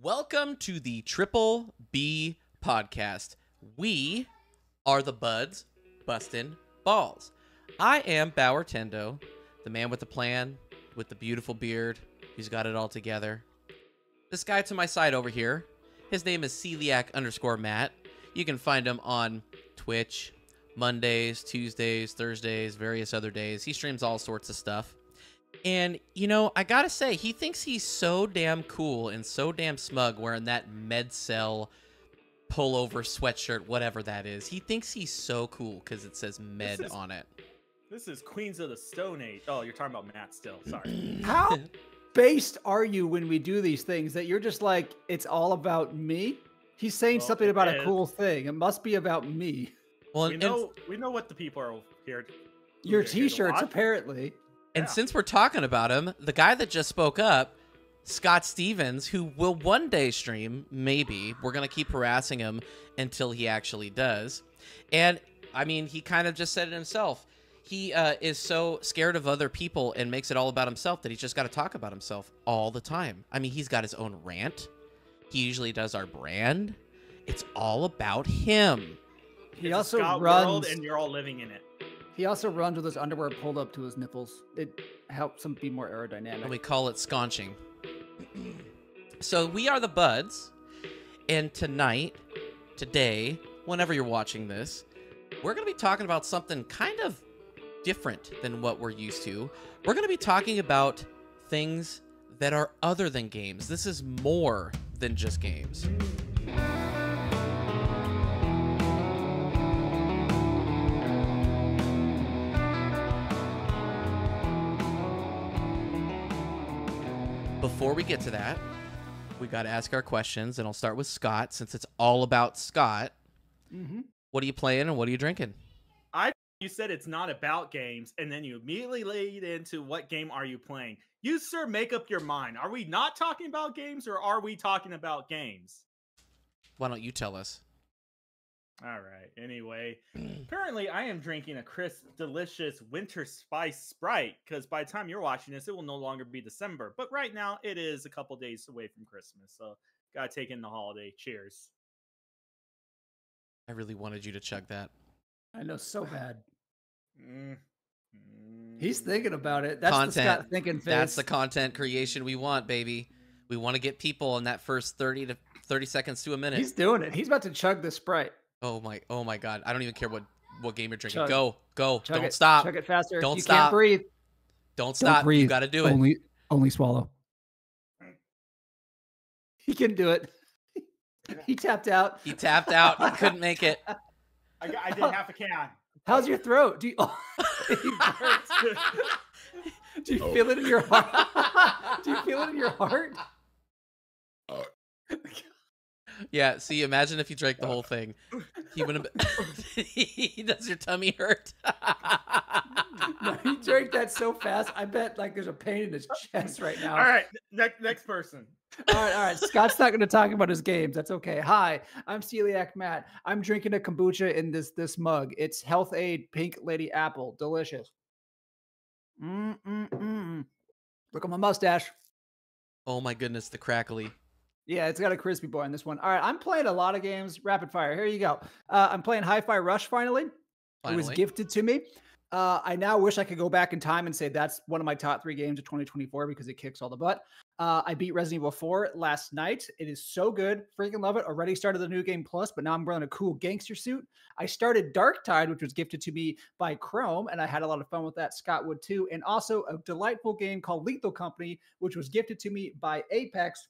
Welcome to the Triple B podcast. We are the Buds Bustin' Balls. I am Bauer Tendo, the man with the plan, with the beautiful beard. He's got it all together. This guy to my side over here, his name is Celiac_Matt. You can find him on Twitch, Mondays, Tuesdays, Thursdays, various other days. He streams all sorts of stuff. And, you know, I gotta say, he thinks he's so damn cool and so damn smug wearing that MedCell pullover sweatshirt, whatever that is. He thinks he's so cool because it says Med on it. This is Queens of the Stone Age. Oh, you're talking about Matt still. Sorry. How based are you when we do these things that you're just like, it's all about me? He's saying something about a cool thing. It must be about me. Well, we know what the people are here. Your t-shirts, apparently. And since we're talking about him, the guy that just spoke up, Scott Stevens, who will one day stream, maybe. We're going to keep harassing him until he actually does. And, I mean, he kind of just said it himself. He is so scared of other people and makes it all about himself that he's just got to talk about himself all the time. I mean, he's got his own rant. He usually does our brand. It's all about him. He also Scott runs, world and you're all living in it. He also runs with his underwear pulled up to his nipples. It helps him be more aerodynamic. And we call it sconching. So we are the Buds, and today, whenever you're watching this, we're going to be talking about something kind of different than what we're used to. We're going to be talking about things that are other than games. This is more than just games. Before we get to that, we got to ask our questions, and I'll start with Scott since it's all about Scott. Mm-hmm. What are you playing and what are you drinking? You said it's not about games, and then you immediately laid into what game are you playing. You, sir, make up your mind. Are we not talking about games, or are we talking about games? Why don't you tell us? All right. Anyway, apparently I am drinking a crisp, delicious winter spice Sprite because by the time you're watching this, it will no longer be December. But right now, it is a couple days away from Christmas, so gotta take in the holiday. Cheers. I really wanted you to chug that. I know, so bad. He's thinking about it. That's Content. the Scott thinking face. That's the content creation we want, baby. We want to get people in that first 30 seconds to a minute. He's doing it. He's about to chug the Sprite. Oh my God. I don't even care what game you're drinking. Chug. Go. Chug Don't it. stop. Chug it faster. Don't you stop. Can't breathe. Don't stop. Breathe. You got to do it. Only swallow. He can do it. He tapped out. He tapped out. He couldn't make it. I did half a can. How's your throat? Do you, do you feel it in your heart? Do you feel it in your heart? Yeah, see, imagine if you drank the whole thing. He wouldn't have... Does your tummy hurt? No, he drank that so fast. I bet like there's a pain in his chest right now. All right, next person. All right. Scott's not going to talk about his games. That's okay. Hi, I'm Celiac Matt. I'm drinking a kombucha in this mug. It's Health Aid Pink Lady Apple. Delicious. Look at my mustache. Oh my goodness, the crackly. Yeah, it's got a crispy boy on this one. All right, I'm playing a lot of games. Rapid fire. Here you go. I'm playing Hi-Fi Rush finally. It was gifted to me. I now wish I could go back in time and say that's one of my top 3 games of 2024 because it kicks all the butt. I beat Resident Evil 4 last night. It is so good. Freaking love it. Already started the New Game Plus, but now I'm wearing a cool gangster suit. I started Dark Tide, which was gifted to me by Chrome, and I had a lot of fun with that. Scott would too. And also a delightful game called Lethal Company, which was gifted to me by Apex.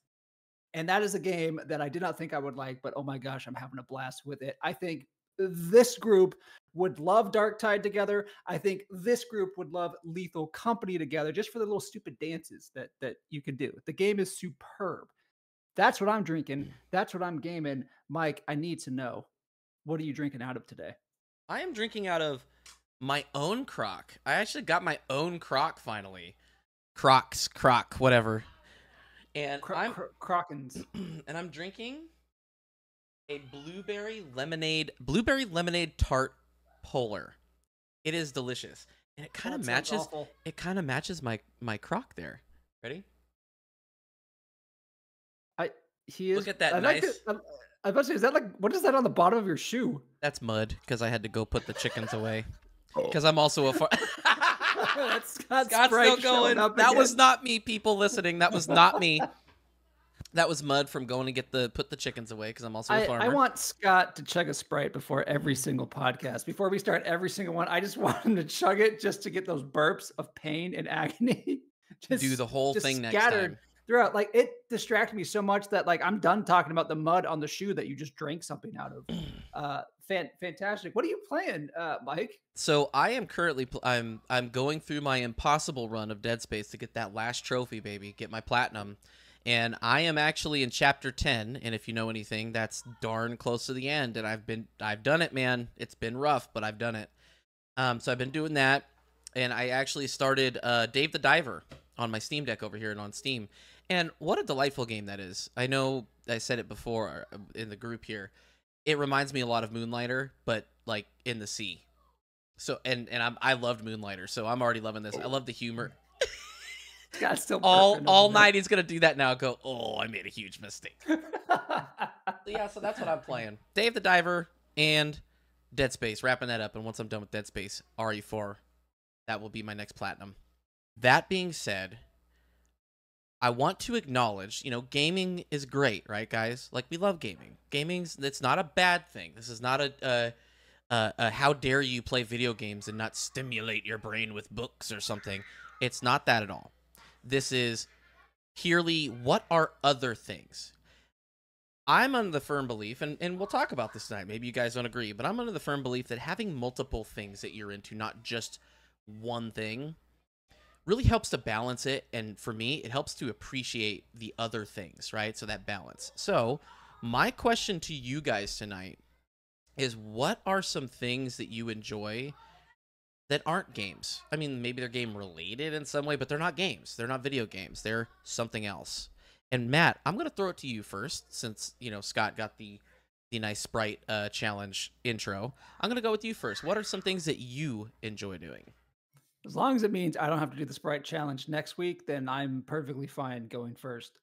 And that is a game that I did not think I would like, but oh my gosh, I'm having a blast with it. I think this group would love Dark Tide together. I think this group would love Lethal Company together just for the little stupid dances that you can do. The game is superb. That's what I'm drinking. That's what I'm gaming. Mike, I need to know, what are you drinking out of today? I am drinking out of my own crock. I actually got my own crock finally. Croc, whatever. And I'm Crockins. And I'm drinking a blueberry lemonade tart polar. It is delicious. And it kind of matches my crock there. Ready? He is. Look at that I like nice. it. I was about to say, is that like what is that on the bottom of your shoe? That's mud because I had to go put the chickens away. Because I'm also a That's Scott Scott's still Sprite showing going. up That again. was not me, people listening. That was not me. That was mud from going to put the chickens away because I'm also a farmer. I want Scott to chug a Sprite before every single podcast. Before we start every single one, I just want him to chug it just to get those burps of pain and agony. Do the whole thing next time. Throughout. Like, it distracted me so much that like I'm done talking about the mud on the shoe that you just drank something out of. Fantastic. What are you playing, Mike? So I am currently I'm going through my impossible run of Dead Space to get that last trophy, baby, get my platinum. And I am actually in chapter 10, and if you know anything, that's darn close to the end. And I've done it, man. It's been rough, but I've done it. So I've been doing that, and I actually started Dave the Diver on my Steam Deck over here and on Steam. And what a delightful game that is. I know I said it before in the group here. It reminds me a lot of Moonlighter, but like in the sea. So I loved Moonlighter, so I'm already loving this. I love the humor. Scott's still all night he's gonna do that now. Go, oh, I made a huge mistake. Yeah, so that's what I'm playing. Dave the Diver and Dead Space, wrapping that up. And once I'm done with Dead Space, RE4, that will be my next platinum. That being said, I want to acknowledge, gaming is great, right, guys? Like, we love gaming. It's not a bad thing. This is not a how dare you play video games and not stimulate your brain with books or something. It's not that at all. This is purely, what are other things? I'm under the firm belief, and we'll talk about this tonight, maybe you guys don't agree, but I'm under the firm belief that having multiple things that you're into, not just one thing, really helps to balance it, and for me, it helps to appreciate the other things, right? So that balance. So my question to you guys tonight is, what are some things that you enjoy that aren't games? I mean, maybe they're game related in some way, but they're not games. They're not video games. They're something else. And Matt, I'm going to throw it to you first, since, Scott got the nice Sprite challenge intro. I'm going to go with you first. What are some things that you enjoy doing? As long as it means I don't have to do the Sprite challenge next week, then I'm perfectly fine going first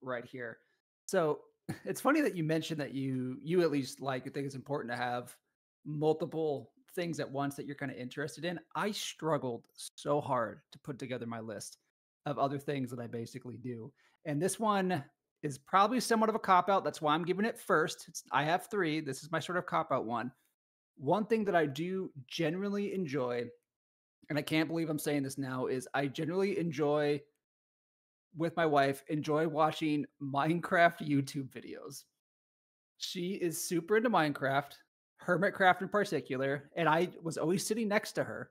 right here. So it's funny that you mentioned that you at least think it's important to have multiple things at once that you're kind of interested in. I struggled so hard to put together my list of other things that I basically do. And this one is probably somewhat of a cop-out. That's why I'm giving it first. I have 3. This is my sort of cop-out one. One thing that I do generally enjoy, and I can't believe I'm saying this now, is I generally enjoy, with my wife, watching Minecraft YouTube videos. She is super into Minecraft, Hermitcraft in particular, and I was always sitting next to her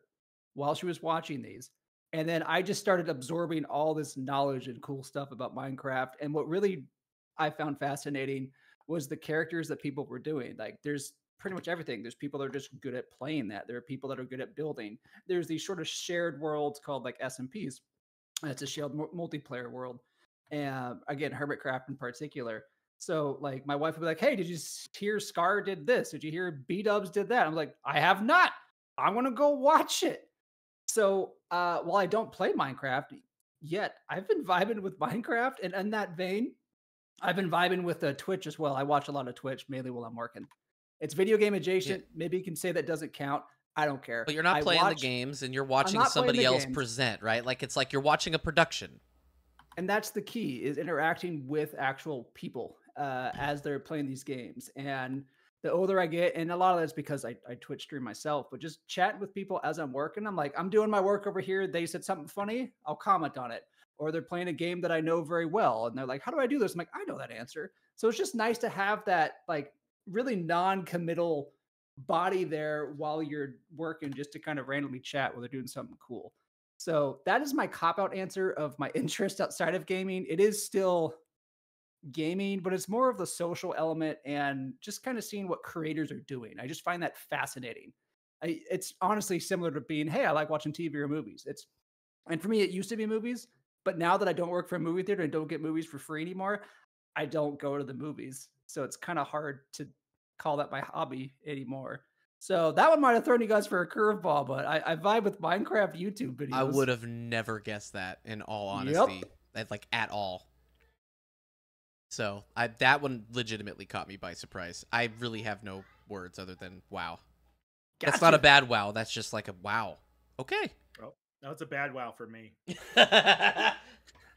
while she was watching these. And then I just started absorbing all this knowledge and cool stuff about Minecraft. And what really I found fascinating was the characters that people were doing. Like, there's pretty much everything. There's people that are just good at playing that. There are people that are good at building. There's these sort of shared worlds called like SMPs. It's a shared multiplayer world. And again, Hermitcraft in particular. So like my wife would be like, hey, did you hear Scar did this? Did you hear B-Dubs did that? I'm like, I have not. I'm going to go watch it. So while I don't play Minecraft yet, I've been vibing with Minecraft. And in that vein, I've been vibing with Twitch as well. I watch a lot of Twitch, mainly while I'm working. It's video game adjacent. Yeah. Maybe you can say that doesn't count. I don't care. But you're not playing the games, and you're watching somebody else present, right? Like, it's like you're watching a production. And that's the key, is interacting with actual people as they're playing these games. And the older I get, and a lot of that's because I Twitch stream myself, but just chatting with people as I'm working. I'm like, I'm doing my work over here. They said something funny. I'll comment on it. Or they're playing a game that I know very well. And they're like, how do I do this? I'm like, I know that answer. So it's just nice to have that like really non-committal body there while you're working, just to kind of randomly chat while they're doing something cool. So that is my cop-out answer of my interest outside of gaming. It is still gaming, but it's more of the social element and just kind of seeing what creators are doing. I just find that fascinating. It's honestly similar to being, hey, I like watching TV or movies. And for me, it used to be movies, but now that I don't work for a movie theater and don't get movies for free anymore, I don't go to the movies. So it's kind of hard to call that my hobby anymore. So that one might have thrown you guys for a curveball, but I vibe with Minecraft YouTube videos. I would have never guessed that, in all honesty. Yep. Like, at all. So that one legitimately caught me by surprise. I really have no words other than wow. Gotcha. That's not a bad wow. That's just like a wow. Okay. Oh, that was a bad wow for me.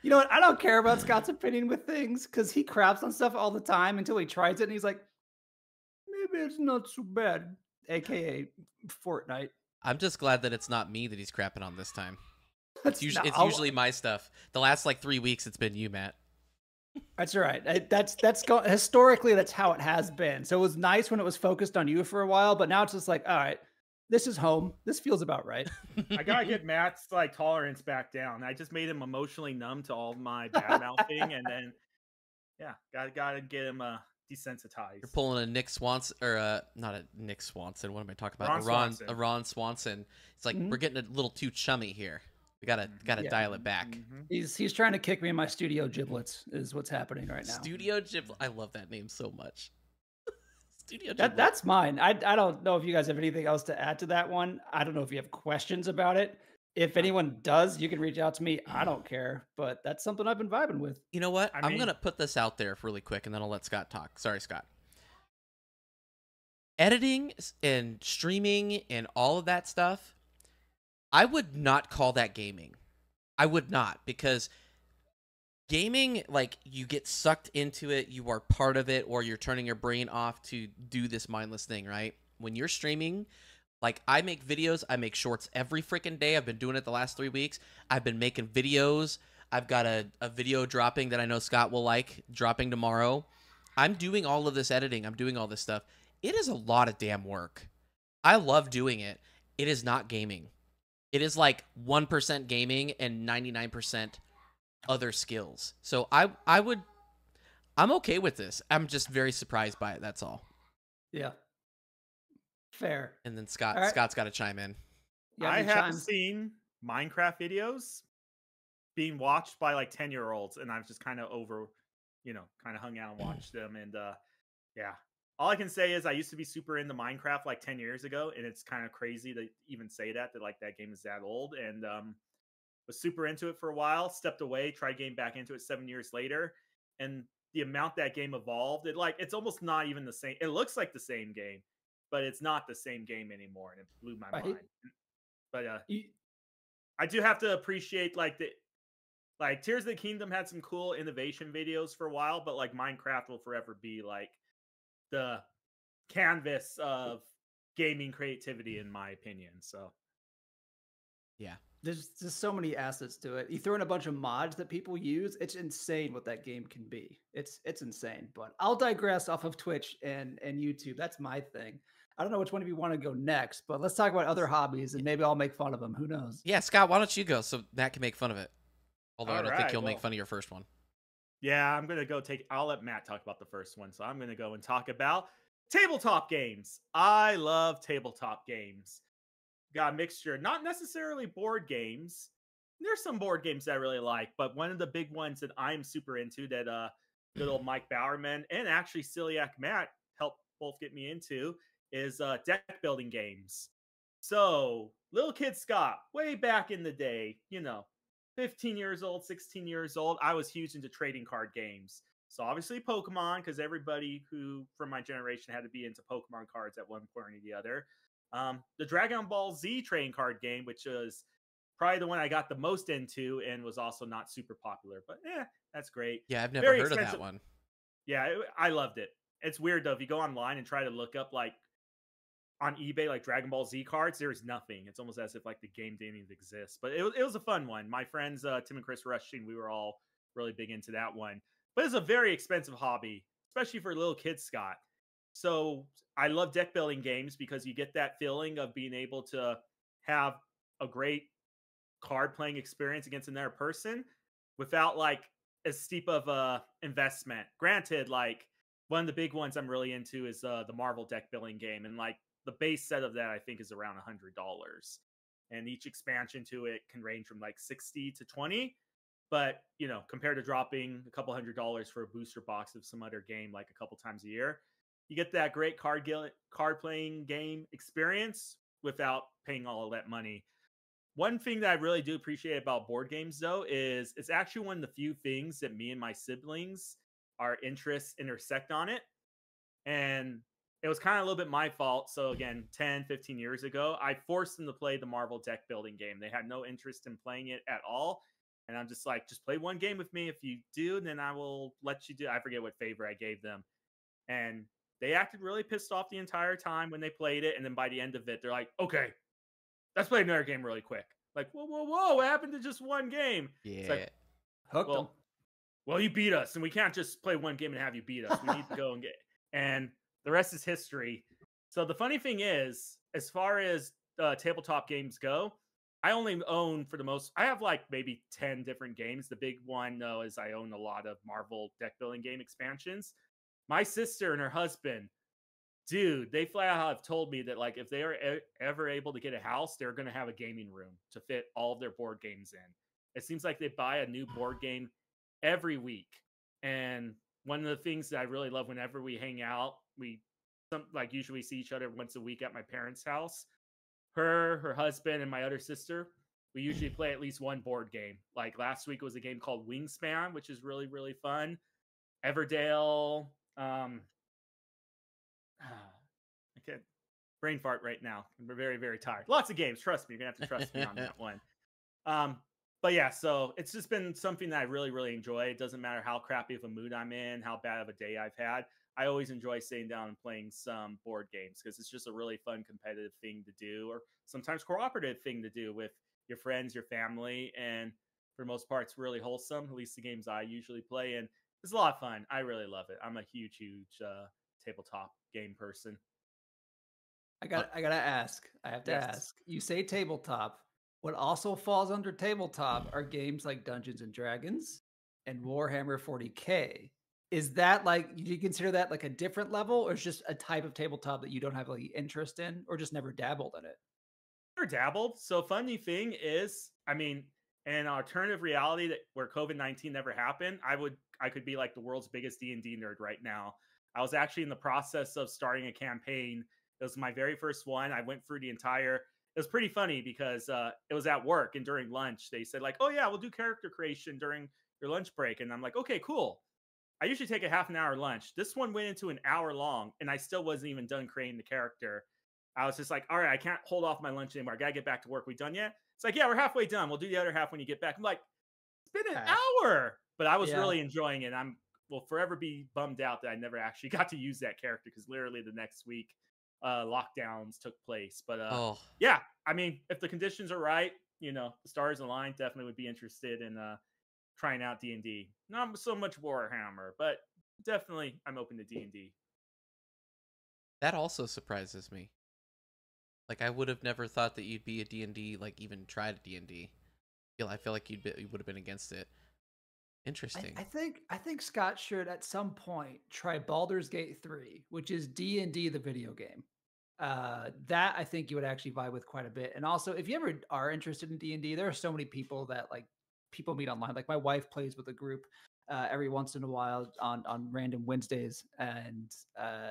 You know what? I don't care about Scott's opinion with things because he craps on stuff all the time until he tries it and he's like, maybe it's not so bad. AKA Fortnite. I'm just glad that it's not me that he's crapping on this time. It's It's usually my stuff. The last like 3 weeks, it's been you, Matt. That's right. Historically, that's how it has been. So it was nice when it was focused on you for a while, but now it's just like, all right, this is home. This feels about right. I gotta get Matt's like tolerance back down. I just made him emotionally numb to all my bad mouthing, and then gotta get him desensitized. You're pulling a Nick Swanson, or not a Nick Swanson. What am I talking about? Ron Ron Swanson. It's like we're getting a little too chummy here. We gotta dial it back. He's trying to kick me in my studio giblets. Is what's happening right now. Studio Giblet. I love that name so much. Studio Giblet. That's mine. I don't know if you guys have anything else to add to that one. I don't know if you have questions about it. If anyone does, you can reach out to me. I don't care, but that's something I've been vibing with. You know what? I'm going to put this out there really quick, and then I'll let Scott talk. Sorry, Scott. Editing and streaming and all of that stuff, I would not call that gaming. I would not, because gaming, like, you get sucked into it, you are part of it, or you're turning your brain off to do this mindless thing, right? When you're streaming, like, I make videos, I make shorts every freaking day. I've been doing it the last 3 weeks. I've been making videos. I've got a video dropping that I know Scott will like, dropping tomorrow. I'm doing all of this editing. I'm doing all this stuff. It is a lot of damn work. I love doing it. It is not gaming. It is like 1% gaming and 99% other skills. So I'm okay with this. I'm just very surprised by it. That's all. Yeah. Fair. And then Scott's got to chime in. I have seen Minecraft videos being watched by like 10-year-olds, and I've just kind of kind of hung out and watched them. And yeah, all I can say is I used to be super into Minecraft like 10 years ago, and it's kind of crazy to even say that like that game is that old. And was super into it for a while, stepped away, tried getting back into it 7 years later, and the amount that game evolved, it's almost not even the same. It looks like the same game, but it's not the same game anymore, and it blew my mind. But I do have to appreciate Tears of the Kingdom had some cool innovation videos for a while, but like Minecraft will forever be like the canvas of gaming creativity, in my opinion. So yeah, there's just so many assets to it. You throw in a bunch of mods that people use. It's insane what that game can be. It's insane. But I'll digress off of Twitch and YouTube. That's my thing. I don't know which one of you want to go next, but let's talk about other hobbies, and maybe I'll make fun of them. Who knows? Yeah, Scott, why don't you go so Matt can make fun of it? Although I don't think he'll make fun of your first one. Yeah, I'm going to I'll let Matt talk about the first one. So I'm going to go and talk about tabletop games. I love tabletop games. Got a mixture, not necessarily board games. There's some board games that I really like, but one of the big ones that I'm super into that good old Mike Bowerman and actually Celiac Matt helped both get me into is deck building games. So little kid Scott, way back in the day, 15 years old, 16 years old, I was huge into trading card games. So obviously Pokemon, because everybody who from my generation had to be into Pokemon cards at one point or the other. The Dragon Ball Z trading card game, which was probably the one I got the most into and was also not super popular. But that's great. Yeah, I've never heard of that one. Yeah, I loved it. It's weird, though. If you go online and try to look up, like, on eBay, like Dragon Ball Z cards, there's nothing. It's almost as if like the game didn't even exist. But it was a fun one. My friends Tim and Chris Rushing, we were all really big into that one. But it's a very expensive hobby, especially for little kids, Scott. So I love deck building games because you get that feeling of being able to have a great card playing experience against another person without like as steep of a investment. Granted, like one of the big ones I'm really into is the Marvel deck building game, and like the base set of that I think is around $100, and each expansion to it can range from like 60 to 20. But compared to dropping a couple $100 for a booster box of some other game like a couple times a year, you get that great card playing game experience without paying all of that money. One thing that I really do appreciate about board games, though, is it's actually one of the few things that me and my siblings our interests intersect on it. And it was kind of a little bit my fault. So again, 10, 15 years ago, I forced them to play the Marvel deck building game. They had no interest in playing it at all. And I'm just like, just play one game with me. If you do, then I will let you do. I forget what favor I gave them. And they acted really pissed off the entire time when they played it. And then by the end of it, they're like, okay, let's play another game really quick. Like, whoa, whoa, whoa, what happened to just one game? Yeah. It's like, Hooked them. Well, you beat us, and we can't just play one game and have you beat us. We need to go and get, and the rest is history. So the funny thing is, as far as tabletop games go, I only own I have like maybe 10 different games. The big one, though, is I own a lot of Marvel deck building game expansions. My sister and her husband, dude, they flat out have told me that like if they are ever able to get a house, they're going to have a gaming room to fit all of their board games in. It seems like they buy a new board game every week. And one of the things that I really love whenever we hang out, usually see each other once a week at my parents' house. Her husband, and my other sister, we usually play at least one board game. Like last week was a game called Wingspan, which is really, really fun. Everdale. I can't brain fart right now. I'm very, very tired. Lots of games. Trust me. You're going to have to trust me on that one. But yeah, so it's just been something that I really, really enjoy. It doesn't matter how crappy of a mood I'm in, how bad of a day I've had. I always enjoy sitting down and playing some board games because it's just a really fun, competitive thing to do, or sometimes cooperative thing to do with your friends, your family. And for the most part, it's really wholesome, at least the games I usually play. And it's a lot of fun. I really love it. I'm a huge, huge tabletop game person. I gotta ask. I have to ask. You say tabletop. What also falls under tabletop are games like Dungeons and Dragons and Warhammer 40K. Is that like, do you consider that like a different level, or is just a type of tabletop that you don't have any interest in, or just never dabbled in it? Never dabbled. So funny thing is, I mean, in an alternative reality that where COVID-19 never happened, I could be like the world's biggest D&D nerd right now. I was actually in the process of starting a campaign. It was my very first one. I went through the entire. It was pretty funny because it was at work, and during lunch they said like, "Oh yeah, we'll do character creation during your lunch break," and I'm like, "Okay, cool." I usually take a half an hour lunch. This one went into an hour long, and I still wasn't even done creating the character. I was just like, all right, I can't hold off my lunch anymore. I got to get back to work. We done yet? It's like, yeah, we're halfway done. We'll do the other half when you get back. I'm like, it's been an hour. But I was really enjoying it. I will forever be bummed out that I never actually got to use that character because literally the next week, lockdowns took place. But yeah, I mean, if the conditions are right, the stars align, definitely would be interested in trying out D&D. Not so much Warhammer, but definitely I'm open to D&D. That also surprises me. Like, I would have never thought that you'd be a D&D, like even tried a D&D. I feel like you would have been against it. Interesting. I think Scott should at some point try Baldur's Gate 3, which is D&D the video game. That I think you would actually vibe with quite a bit. And also, if you ever are interested in D&D, there are so many people that like people meet online. Like my wife plays with a group every once in a while on random Wednesdays, and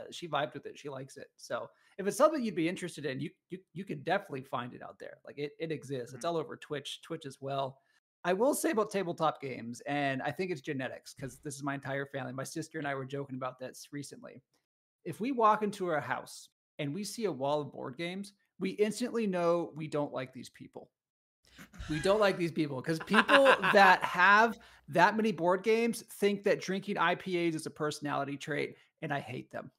she vibed with it. She likes it. So if it's something you'd be interested in, you could definitely find it out there. Like it exists. Mm-hmm. It's all over Twitch as well. I will say about tabletop games, and I think it's genetics because this is my entire family. My sister and I were joking about this recently. If we walk into our house and we see a wall of board games, we instantly know we don't like these people. We don't like these people because people that have that many board games think that drinking IPAs is a personality trait, and I hate them.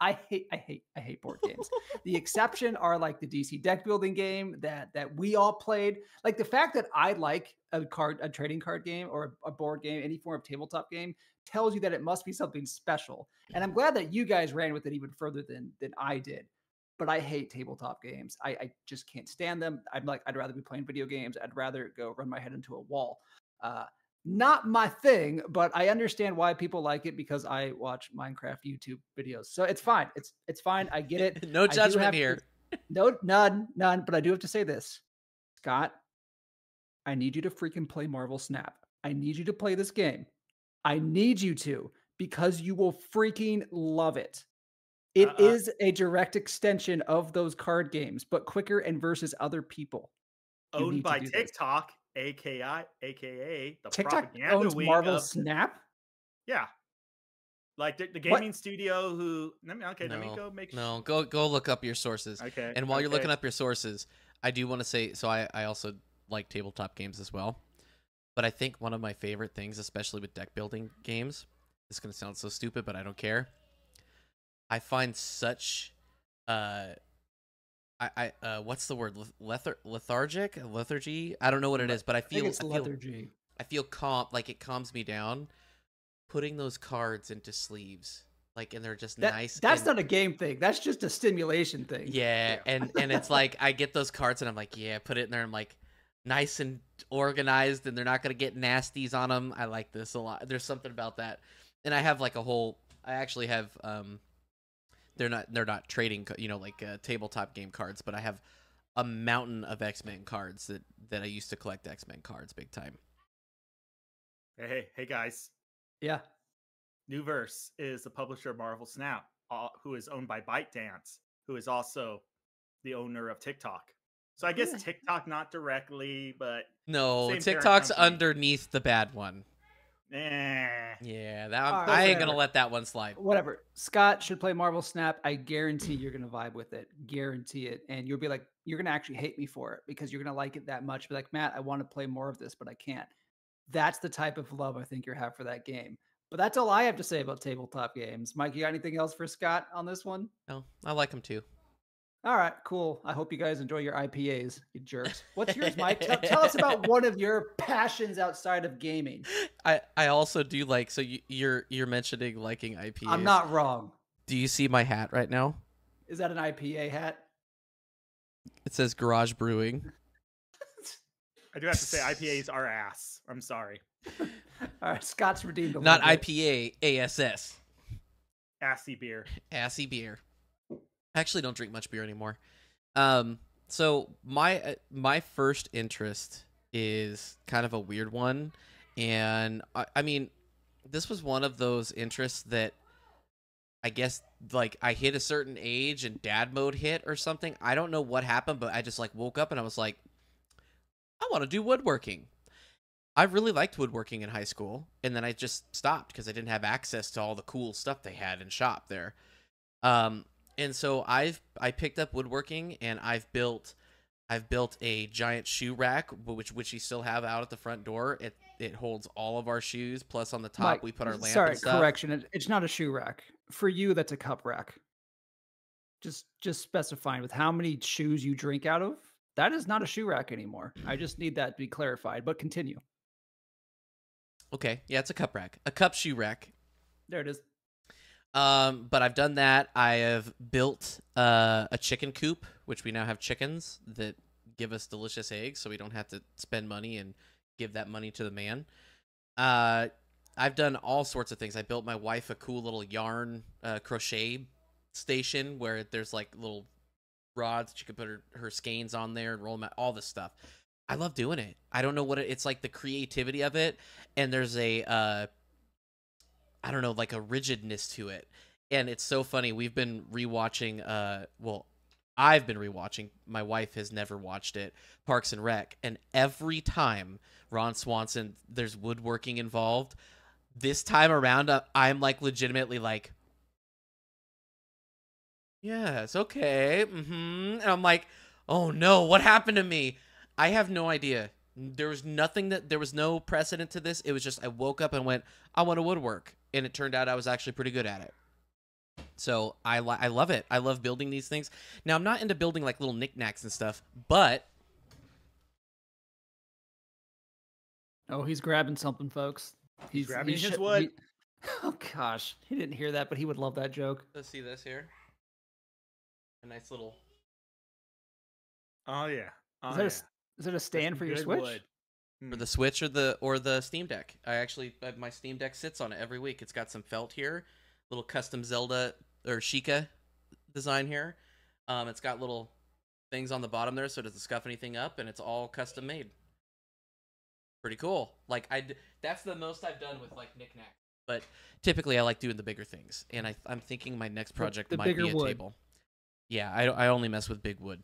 I hate board games. The exception are like the DC deck building game that we all played. Like the fact that I like a trading card game or a board game, any form of tabletop game, tells you that it must be something special. And I'm glad that you guys ran with it even further than I did. But I hate tabletop games. I just can't stand them. I'd rather be playing video games. I'd rather go run my head into a wall. Not my thing, but I understand why people like it because I watch Minecraft YouTube videos. So it's fine. It's fine. I get it. No judgment here. None. But I do have to say this, Scott. I need you to freaking play Marvel Snap. I need you to play this game. I need you to, because you will freaking love it. It is a direct extension of those card games, but quicker and versus other people. Owned by TikTok, aka the TikTok propaganda owns wing Marvel of Snap. Yeah. Like the What? gaming studio who let me go make No, go look up your sources. Okay. And while you're looking up your sources, I do want to say, so I also like tabletop games as well. But I think one of my favorite things, especially with deck building games, this is gonna sound so stupid, but I don't care. I find such what's the word? Lethargy? I don't know what it is, but I think feel it's lethargy. I feel calm, like it calms me down putting those cards into sleeves. Like, and they're just nice. That's not a game thing. That's just a stimulation thing. Yeah, and it's like I get those cards and I'm like, yeah, put it in there. I'm like, nice and organized, and they're not gonna get nasties on them. I like this a lot. There's something about that, and I have like a whole. I actually have they're not trading, like tabletop game cards, but I have a mountain of X-Men cards that I used to collect X-Men cards big time. Hey guys. Yeah. Newverse is the publisher of Marvel Snap, who is owned by ByteDance, who is also the owner of TikTok. So I guess TikTok not directly, but no, TikTok's underneath the bad one. Yeah, I ain't gonna let that one slide. Whatever. Scott should play Marvel Snap. I guarantee you're gonna vibe with it. Guarantee it. And you'll be like, you're gonna actually hate me for it because you're gonna like it that much. Be like, Matt, I want to play more of this, but I can't. That's the type of love I think you have for that game. But that's all I have to say about tabletop games. Mike, you got anything else for Scott on this one? No, I like them too. All right, cool. I hope you guys enjoy your IPAs, you jerks. What's yours, Mike? Tell us about one of your passions outside of gaming. I also do like, so you're mentioning liking IPAs. I'm not wrong. Do you see my hat right now? Is that an IPA hat? It says Garage Brewing. I do have to say IPAs are ass. I'm sorry. All right, Scott's redeemed a Not little bit. IPA, ASS. Assy beer. Assy beer. I actually don't drink much beer anymore. So my first interest is kind of a weird one, and I mean, this was one of those interests that I guess like I hit a certain age and dad mode hit or something. I don't know what happened, but I just like woke up and I was like, I want to do woodworking. I really liked woodworking in high school, and then I just stopped because I didn't have access to all the cool stuff they had in shop there. And so I picked up woodworking, and I've built a giant shoe rack, which we still have out at the front door. It holds all of our shoes, plus on the top Mike, we put our lamp. Sorry, and stuff. correction. It's not a shoe rack. For you, that's a cup rack. Just specifying with how many shoes you drink out of. That is not a shoe rack anymore. I just need that to be clarified. But continue. Okay, yeah, it's a cup rack, a cup shoe rack. There it is. But I've done that. I have built a chicken coop, which we now have chickens that give us delicious eggs, so we don't have to spend money and give that money to the man. I've done all sorts of things. I built my wife a cool little yarn crochet station where there's like little rods that you can put her skeins on there and roll them out, all this stuff. I love doing it. I don't know what it's like, the creativity of it, and there's a I don't know, like a rigidness to it. And it's so funny. We've been rewatching I've been rewatching. My wife has never watched it. Parks and Rec, and every time Ron Swanson there's woodworking involved, this time around I'm like legitimately like, yes, okay. And I'm like, oh no, what happened to me? I have no idea. There was no precedent to this. It was just I woke up and went, I want to woodwork, and it turned out I was actually pretty good at it. So I love it. I love building these things. Now I'm not into building like little knickknacks and stuff, but oh, he's grabbing something, folks. He's grabbing his wood. Oh gosh, he didn't hear that, but he would love that joke. Let's see this here. A nice little. Oh yeah. Is it a stand for your Switch? Wood. For the Switch or the Steam Deck. My Steam Deck sits on it every week. It's got some felt here, little custom Zelda or Sheikah design here. It's got little things on the bottom there so it doesn't scuff anything up, and it's all custom made. Pretty cool. Like that's the most I've done with like knickknack. But typically I like doing the bigger things, and I'm thinking my next project might be a table. Yeah, I only mess with big wood.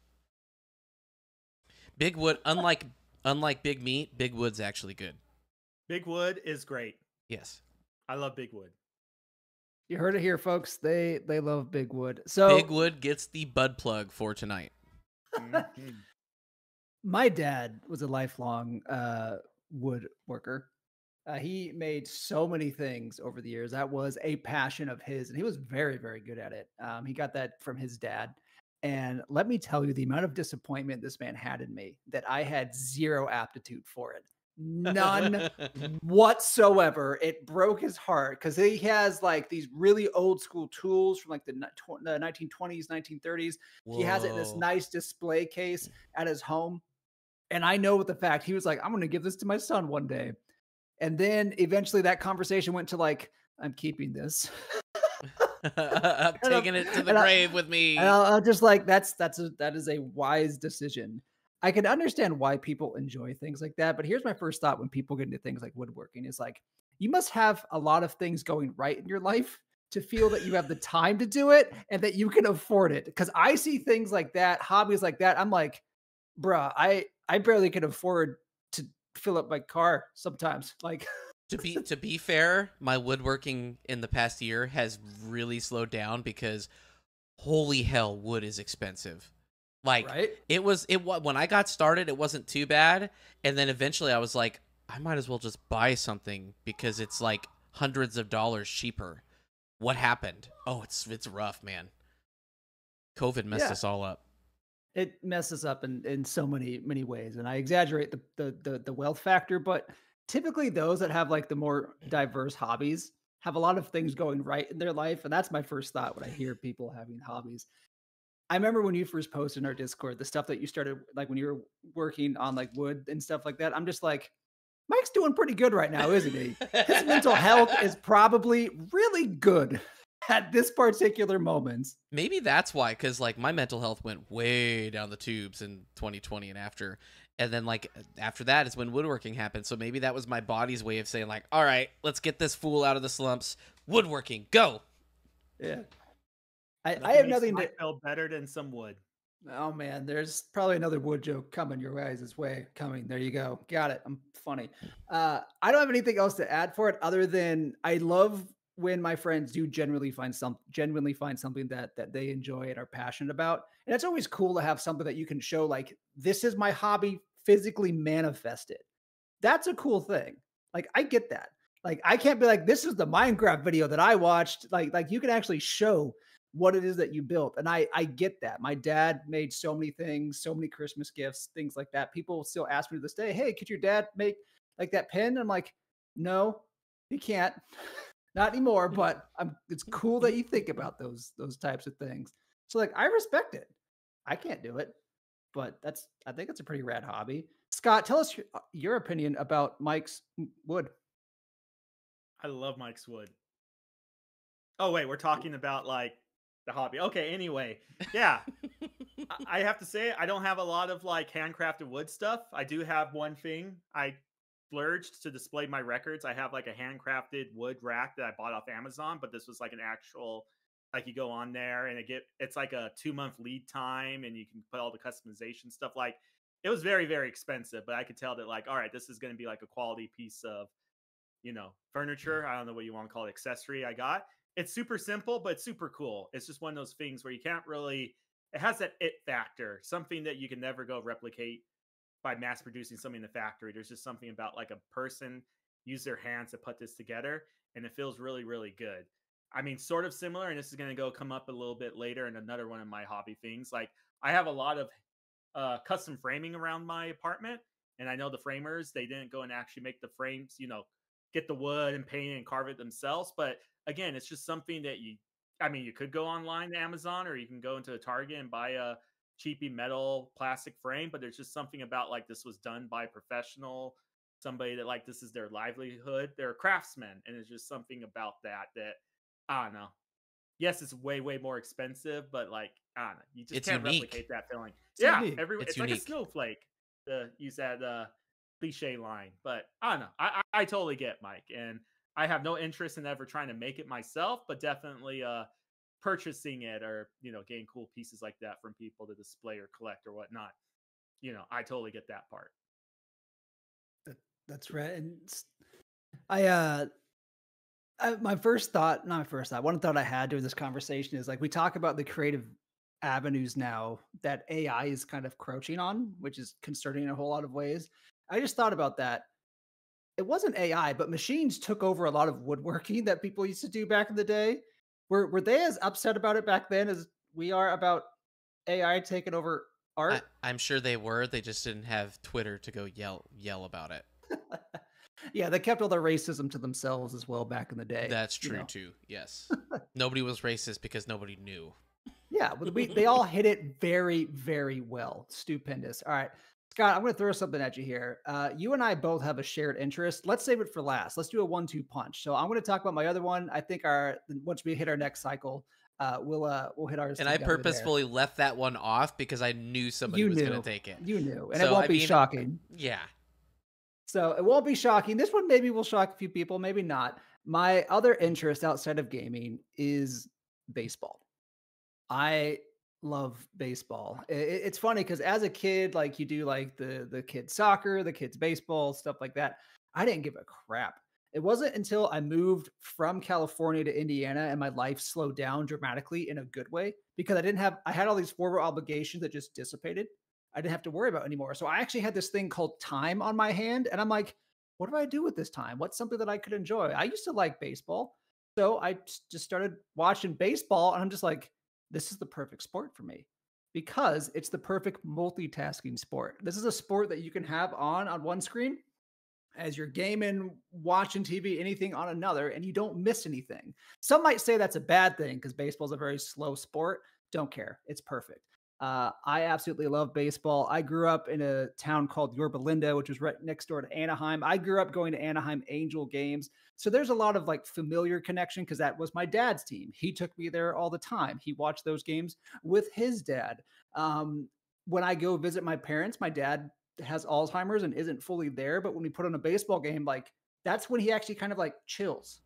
Big wood, unlike big meat, big wood's actually good. Big wood is great. Yes. I love big wood. You heard it here, folks. They love big wood. So Big Wood gets the bud plug for tonight. my dad was a lifelong woodworker. He made so many things over the years. That was a passion of his, and he was very, very good at it. He got that from his dad. And let me tell you, the amount of disappointment this man had in me that I had zero aptitude for it. None whatsoever. It broke his heart because he has like these really old school tools from like the 1920s, 1930s. He has it in this Whoa. nice display case at his home. And I know with the fact he was like, I'm going to give this to my son one day. And then eventually that conversation went to like, I'm keeping this. I'm taking it to the grave with me. And I'll just like, that is a wise decision. I can understand why people enjoy things like that. But here's my first thought when people get into things like woodworking is like, you must have a lot of things going right in your life to feel that you have the time to do it and that you can afford it. Because I see things like that, hobbies like that. I'm like, bruh, I barely can afford to fill up my car sometimes. Like To be fair, my woodworking in the past year has really slowed down because holy hell, wood is expensive. Like right? it was when I got started, it wasn't too bad, and then eventually I was like, I might as well just buy something because it's like hundreds of dollars cheaper. What happened? Oh, it's rough, man. COVID messed us all up. It messes up in so many ways, and I exaggerate the wealth factor, but typically those that have like the more diverse hobbies have a lot of things going right in their life, and that's my first thought when I hear people having hobbies. I remember when you first posted in our Discord the stuff that you started like when you were working on like wood and stuff like that. I'm just like, Mike's doing pretty good right now, isn't he? His mental health is probably really good at this particular moment. Maybe that's why, because like my mental health went way down the tubes in 2020 and after. And then like after that is when woodworking happened. So maybe that was my body's way of saying like, all right, let's get this fool out of the slumps. Woodworking, go. Yeah. I have nothing to feel better than some wood. Oh man, there's probably another wood joke coming your guys' way. Coming. There you go. Got it. I'm funny. I don't have anything else to add for it other than I love when my friends do genuinely find something that they enjoy and are passionate about. And it's always cool to have something that you can show like this is my hobby physically manifested. That's a cool thing. Like I get that. Like I can't be like this is the Minecraft video that I watched. Like you can actually show what it is that you built. And I get that. My dad made so many things, so many Christmas gifts, things like that. People still ask me to this day, hey, could your dad make like that pen? I'm like, no, he can't. Not anymore, but it's cool that you think about those types of things. So like I respect it. I can't do it, but I think it's a pretty rad hobby. Scott, tell us your opinion about Mike's wood. I love Mike's wood. Oh wait, we're talking about like the hobby. Okay, anyway, yeah. I have to say I don't have a lot of like handcrafted wood stuff. I do have one thing. I splurged to display my records. I have like a handcrafted wood rack that I bought off Amazon, but this was like an actual like you go on there and it's like a 2-month lead time and you can put all the customization stuff. Like it was very, very expensive, but I could tell that like, all right, this is going to be like a quality piece of furniture. I don't know what you want to call it, accessory I got. It's super simple, but super cool. It's just one of those things where you can't really, it has that it factor, something that you can never go replicate by mass producing something in the factory. There's just something about like a person use their hands to put this together and it feels really, really good. I mean, sort of similar, and this is going to come up a little bit later in another one of my hobby things. Like I have a lot of custom framing around my apartment, and I know the framers, they didn't go and actually make the frames, get the wood and paint it and carve it themselves. But again, it's just something that you could go online to Amazon or you can go into a Target and buy a cheapy metal plastic frame. But there's just something about like this was done by a professional, somebody that like this is their livelihood. They're a craftsman. And it's just something about that I don't know. Yes, it's way, way more expensive, but like, I don't know. You just can't replicate that feeling. It's It's like a snowflake to use that cliche line. But I don't know. I totally get Mike, and I have no interest in ever trying to make it myself, but definitely purchasing it or getting cool pieces like that from people to display or collect or whatnot. I totally get that part. That's right. And I My first thought, not my first thought, one thought I had during this conversation is like we talk about the creative avenues now that AI is kind of crouching on, which is concerning in a whole lot of ways. I just thought about that. It wasn't AI, but machines took over a lot of woodworking that people used to do back in the day. Were they as upset about it back then as we are about AI taking over art? I'm sure they were. They just didn't have Twitter to go yell about it. Yeah, they kept all their racism to themselves as well back in the day. That's true too. Yes, nobody was racist because nobody knew. Yeah, but they all hit it very, very well. Stupendous. All right, Scott, I'm going to throw something at you here. You and I both have a shared interest. Let's save it for last. Let's do a 1-2 punch. So I'm going to talk about my other one. I think once we hit our next cycle, we'll hit ours. And I purposefully left that one off because I knew somebody was going to take it. You knew, and so, it won't be shocking. Yeah. So it won't be shocking. This one maybe will shock a few people, maybe not. My other interest outside of gaming is baseball. I love baseball. It's funny because as a kid, like you do like the kids soccer, the kids baseball, stuff like that. I didn't give a crap. It wasn't until I moved from California to Indiana and my life slowed down dramatically in a good way because I had all these forward obligations that just dissipated. I didn't have to worry about anymore. So I actually had this thing called time on my hand. And I'm like, what do I do with this time? What's something that I could enjoy? I used to like baseball. So I just started watching baseball and I'm just like, this is the perfect sport for me because it's the perfect multitasking sport. This is a sport that you can have on one screen as you're gaming, watching TV, anything on another, and you don't miss anything. Some might say that's a bad thing because baseball is a very slow sport. Don't care. It's perfect. I absolutely love baseball. I grew up in a town called Yorba Linda, which was right next door to Anaheim. I grew up going to Anaheim Angel games. So there's a lot of like familiar connection because that was my dad's team. He took me there all the time. He watched those games with his dad. When I go visit my parents, my dad has Alzheimer's and isn't fully there. But when we put on a baseball game, like that's when he actually kind of like chills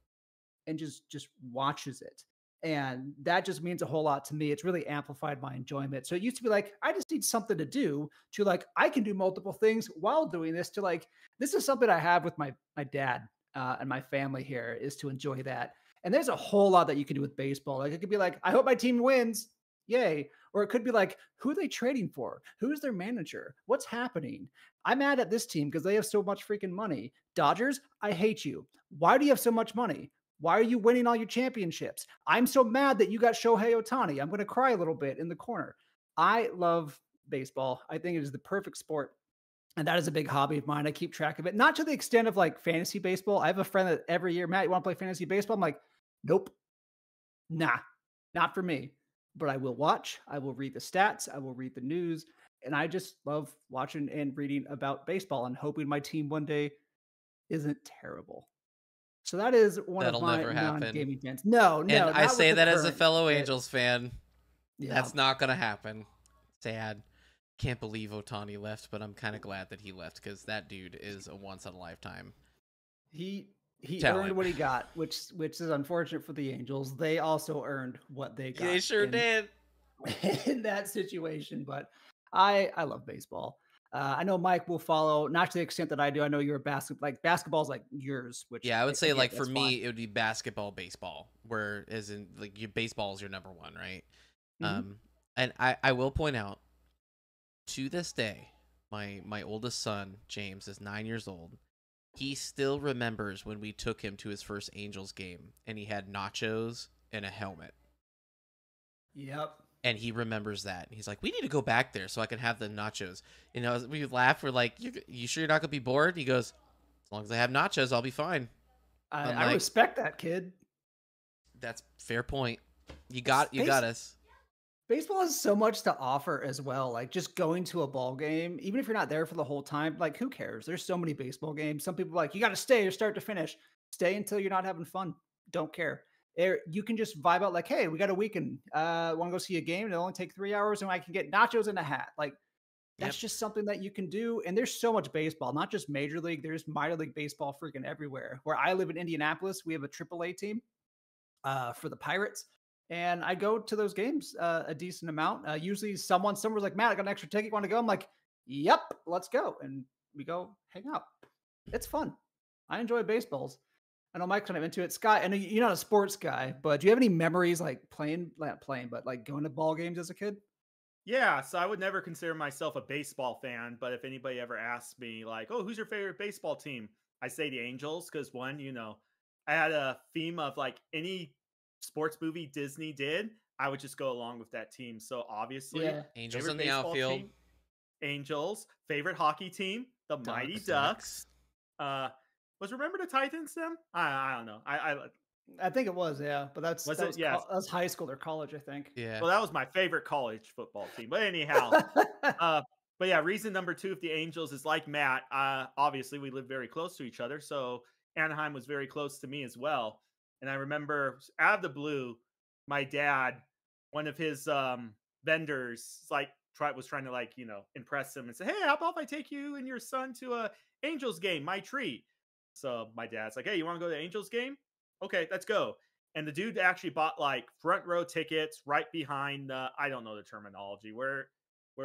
and just watches it. And that just means a whole lot to me. It's really amplified my enjoyment. So it used to be like, I just need something to do to like, I can do multiple things while doing this to like, this is something I have with my dad and my family here is to enjoy that. And there's a whole lot that you can do with baseball. Like it could be like, I hope my team wins. Yay. Or it could be like, who are they trading for? Who's their manager? What's happening? I'm mad at this team because they have so much freaking money. Dodgers, I hate you. Why do you have so much money? Why are you winning all your championships? I'm so mad that you got Shohei Ohtani. I'm going to cry a little bit in the corner. I love baseball. I think it is the perfect sport. And that is a big hobby of mine. I keep track of it, not to the extent of like fantasy baseball. I have a friend that every year, Matt, you want to play fantasy baseball? I'm like, nope, nah, not for me. But I will watch. I will read the stats. I will read the news. And I just love watching and reading about baseball and hoping my team one day isn't terrible. So that is one That'll of my never happen. non-gaming fans. No. And I say that as a fellow fit. Angels fan. Yeah. That's not going to happen. Sad. Can't believe Ohtani left, but I'm kind of glad that he left because that dude is a once in a lifetime. He earned what he got, which is unfortunate for the Angels. They also earned what they got. They sure did in that situation. But I love baseball. I know Mike will follow, not to the extent that I do. I know you're basketball's like yours. Which I would say like for me, it would be basketball, baseball, where as in like your baseball is your number one, right? Mm-hmm. And I will point out to this day, my oldest son James is 9 years old. He still remembers when we took him to his first Angels game, and he had nachos and a helmet. Yep. And he remembers that. He's like, we need to go back there so I can have the nachos. You know, we laugh. We're like, you sure you're not going to be bored? He goes, as long as I have nachos, I'll be fine. I respect that, kid. That's fair point. You got us. Baseball has so much to offer as well. Like just going to a ball game, even if you're not there for the whole time, like who cares? There's so many baseball games. Some people are like, you got to stay or start to finish. Stay until you're not having fun. Don't care. You can just vibe out like, hey, we got a weekend. Want to go see a game? It'll only take 3 hours and I can get nachos in a hat. Like that's just something that you can do. And there's so much baseball, not just major league. There's minor league baseball freaking everywhere. Where I live in Indianapolis, we have a AAA team for the Pirates. And I go to those games a decent amount. Usually someone's like, Matt, I got an extra ticket. Want to go? I'm like, yep, let's go. And we go hang out. It's fun. I enjoy baseballs. I know Mike's kind of into it. Scott, I know you're not a sports guy, but do you have any memories like not playing, but like going to ball games as a kid? Yeah, so I would never consider myself a baseball fan, but if anybody ever asks me, like, oh, who's your favorite baseball team? I say the Angels because one, I had a theme of like any sports movie Disney did, I would just go along with that team. So obviously, Yeah. Angels favorite in the baseball outfield. team, Angels. Favorite hockey team, the Mighty Ducks. Was Remember the Titans them? I don't know. I think it was, yeah, but that Was was it? Yes. that was high school or college, I think. Yeah. Well, that was my favorite college football team. But anyhow, but yeah, reason number two of the Angels is like Matt. Obviously, we live very close to each other, so Anaheim was very close to me as well. And I remember out of the blue, my dad, one of his vendors, was trying to impress him and say, "Hey, how about if I take you and your son to a Angels game? My treat." So my dad's like, "Hey, you want to go to the Angels game? Okay, let's go." And the dude actually bought like front row tickets right behind I don't know the terminology. Where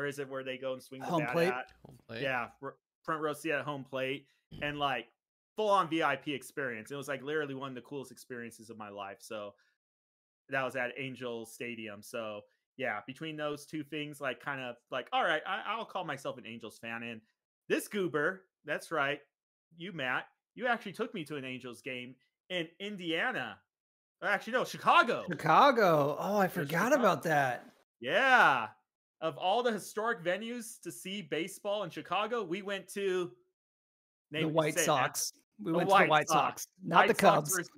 is it where they go and swing the Home bat plate. at? Home plate. Yeah, front row seat at home plate and like full on VIP experience. It was like literally one of the coolest experiences of my life. So that was at Angel Stadium. So yeah, between those two things, like kind of like, all right, I'll call myself an Angels fan. And this goober, that's right, you Matt, you actually took me to an Angels game in Indiana. Actually, no, Chicago. Chicago. Oh, I forgot Chicago. about that. Yeah. Of all the historic venues to see baseball in Chicago, we went to The White Sox. We went The to the White Sox, not the Cubs.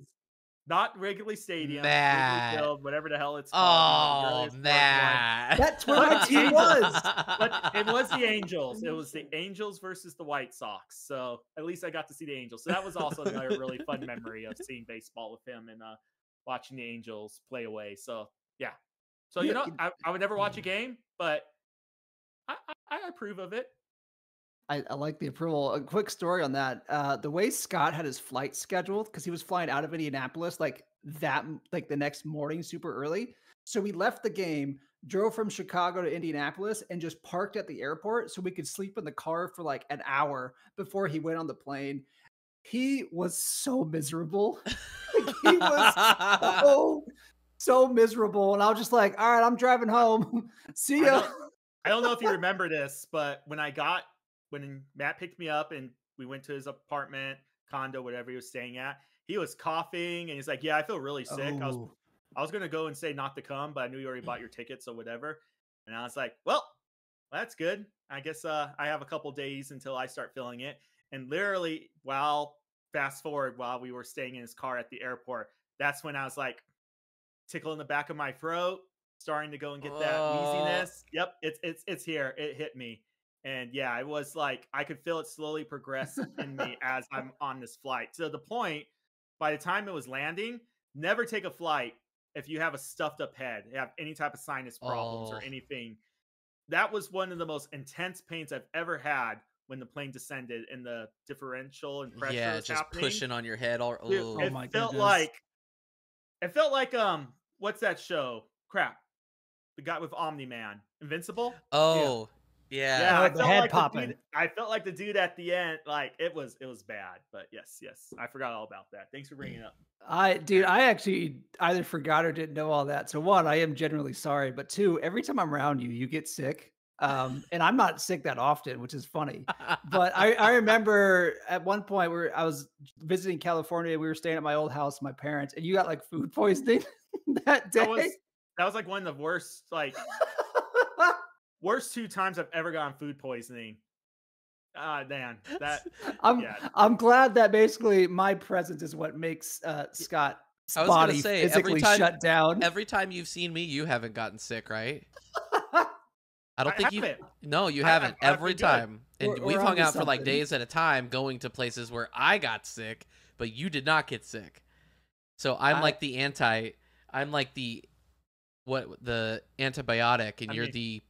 Not Wrigley Stadium, Wrigley Matt. Field, whatever the hell it's called. Oh, Matt. That's where my team was. But it was the Angels. It was the Angels versus the White Sox. So at least I got to see the Angels. So that was also another really fun memory of seeing baseball with him and watching the Angels play away. So yeah. So I would never watch a game, but I approve of it. I like the approval. A quick story on that. The way Scott had his flight scheduled, because he was flying out of Indianapolis like the next morning, super early. So we left the game, drove from Chicago to Indianapolis, and just parked at the airport so we could sleep in the car for like an hour before he went on the plane. He was so miserable. He was so miserable. And I was just like, all right, I'm driving home. See ya. I don't know if you remember this, but when Matt picked me up and we went to his apartment, condo, whatever he was staying at, he was coughing and he's like, "Yeah, I feel really sick." Oh. I was gonna go and say not to come, but I knew you already bought your tickets or whatever. And I was like, "Well, that's good. I guess I have a couple days until I start feeling it." And literally, fast forward while we were staying in his car at the airport, that's when I was like, tickling the back of my throat, starting to go and get that wheeziness. Yep, it's here. It hit me. And yeah, it was like I could feel it slowly progress in me as I'm on this flight. To the point, by the time it was landing, never take a flight if you have a stuffed up head, you have any type of sinus problems or anything. That was one of the most intense pains I've ever had when the plane descended and the differential and pressure was just happening. Pushing on your head. It felt like what's that show? Crap. The guy with Omni-Man. Invincible? Oh, yeah. The head popping. I felt like the dude at the end, like it was bad. But yes. I forgot all about that. Thanks for bringing it up. I actually either forgot or didn't know all that. So one, I am genuinely sorry. But two, every time I'm around you, you get sick. And I'm not sick that often, which is funny. But I remember at one point where I was visiting California, we were staying at my old house, my parents, and you got like food poisoning that day. That was like one of the worst, worst 2 times I've ever gotten food poisoning. Man, I'm glad that basically my presence is what makes Scott's body physically shut down. Every time you've seen me, you haven't gotten sick, right? I don't think you. No, you haven't. Every time, and we've hung out for like days at a time, going to places where I got sick, but you did not get sick. So I'm like the antibiotic, and you're the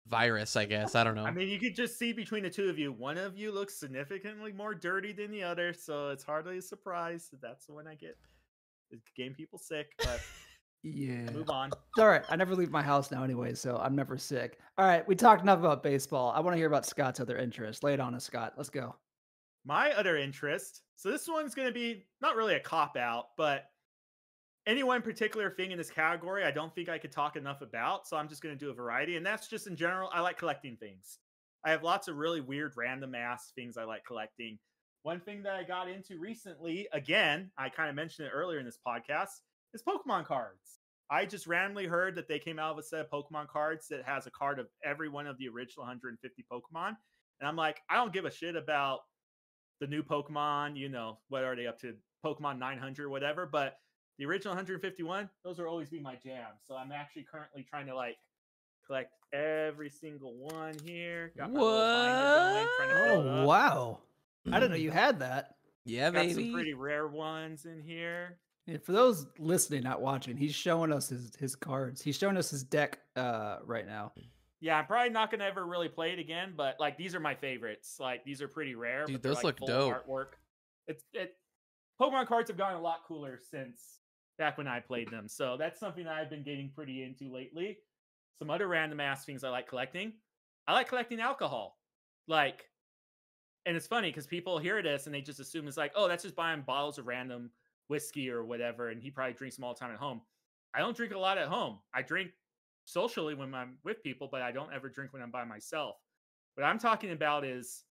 virus, I guess. I don't know. I mean, you could just see between the two of you, one of you looks significantly more dirty than the other, so it's hardly a surprise that that's the one I get. It's getting people sick, but yeah. Move on. It's all right. I never leave my house now anyway, so I'm never sick. All right, we talked enough about baseball. I want to hear about Scott's other interests. Lay it on us, Scott. Let's go. My other interest. So this one's going to be not really a cop out, but any one particular thing in this category, I don't think I could talk enough about. So I'm just going to do a variety. And that's just in general, I like collecting things. I have lots of really weird, random ass things I like collecting. One thing that I got into recently, again, I kind of mentioned it earlier in this podcast, is Pokemon cards. I just randomly heard that they came out with a set of Pokemon cards that has a card of every one of the original 150 Pokemon. And I'm like, I don't give a shit about the new Pokemon, you know, what are they up to? Pokemon 900 or whatever. But the original 151, those will always be my jam. So I'm actually currently trying to like collect every single one here. Got my little binder going, trying to build up. Wow. I didn't know you had that. Yeah, Got baby. some pretty rare ones in here. And for those listening, not watching, he's showing us his cards. He's showing us his deck right now. Yeah, I'm probably not gonna ever really play it again, but like these are my favorites. Like these are pretty rare. Dude, but they're, those like, look full dope. artwork. Pokemon cards have gotten a lot cooler since back when I played them. So that's something that I've been getting pretty into lately. Some other random ass things I like collecting. I like collecting alcohol. Like, and it's funny because people hear this and they just assume it's like, oh, that's just buying bottles of random whiskey or whatever, and he probably drinks them all the time at home. I don't drink a lot at home. I drink socially when I'm with people, but I don't ever drink when I'm by myself. What I'm talking about is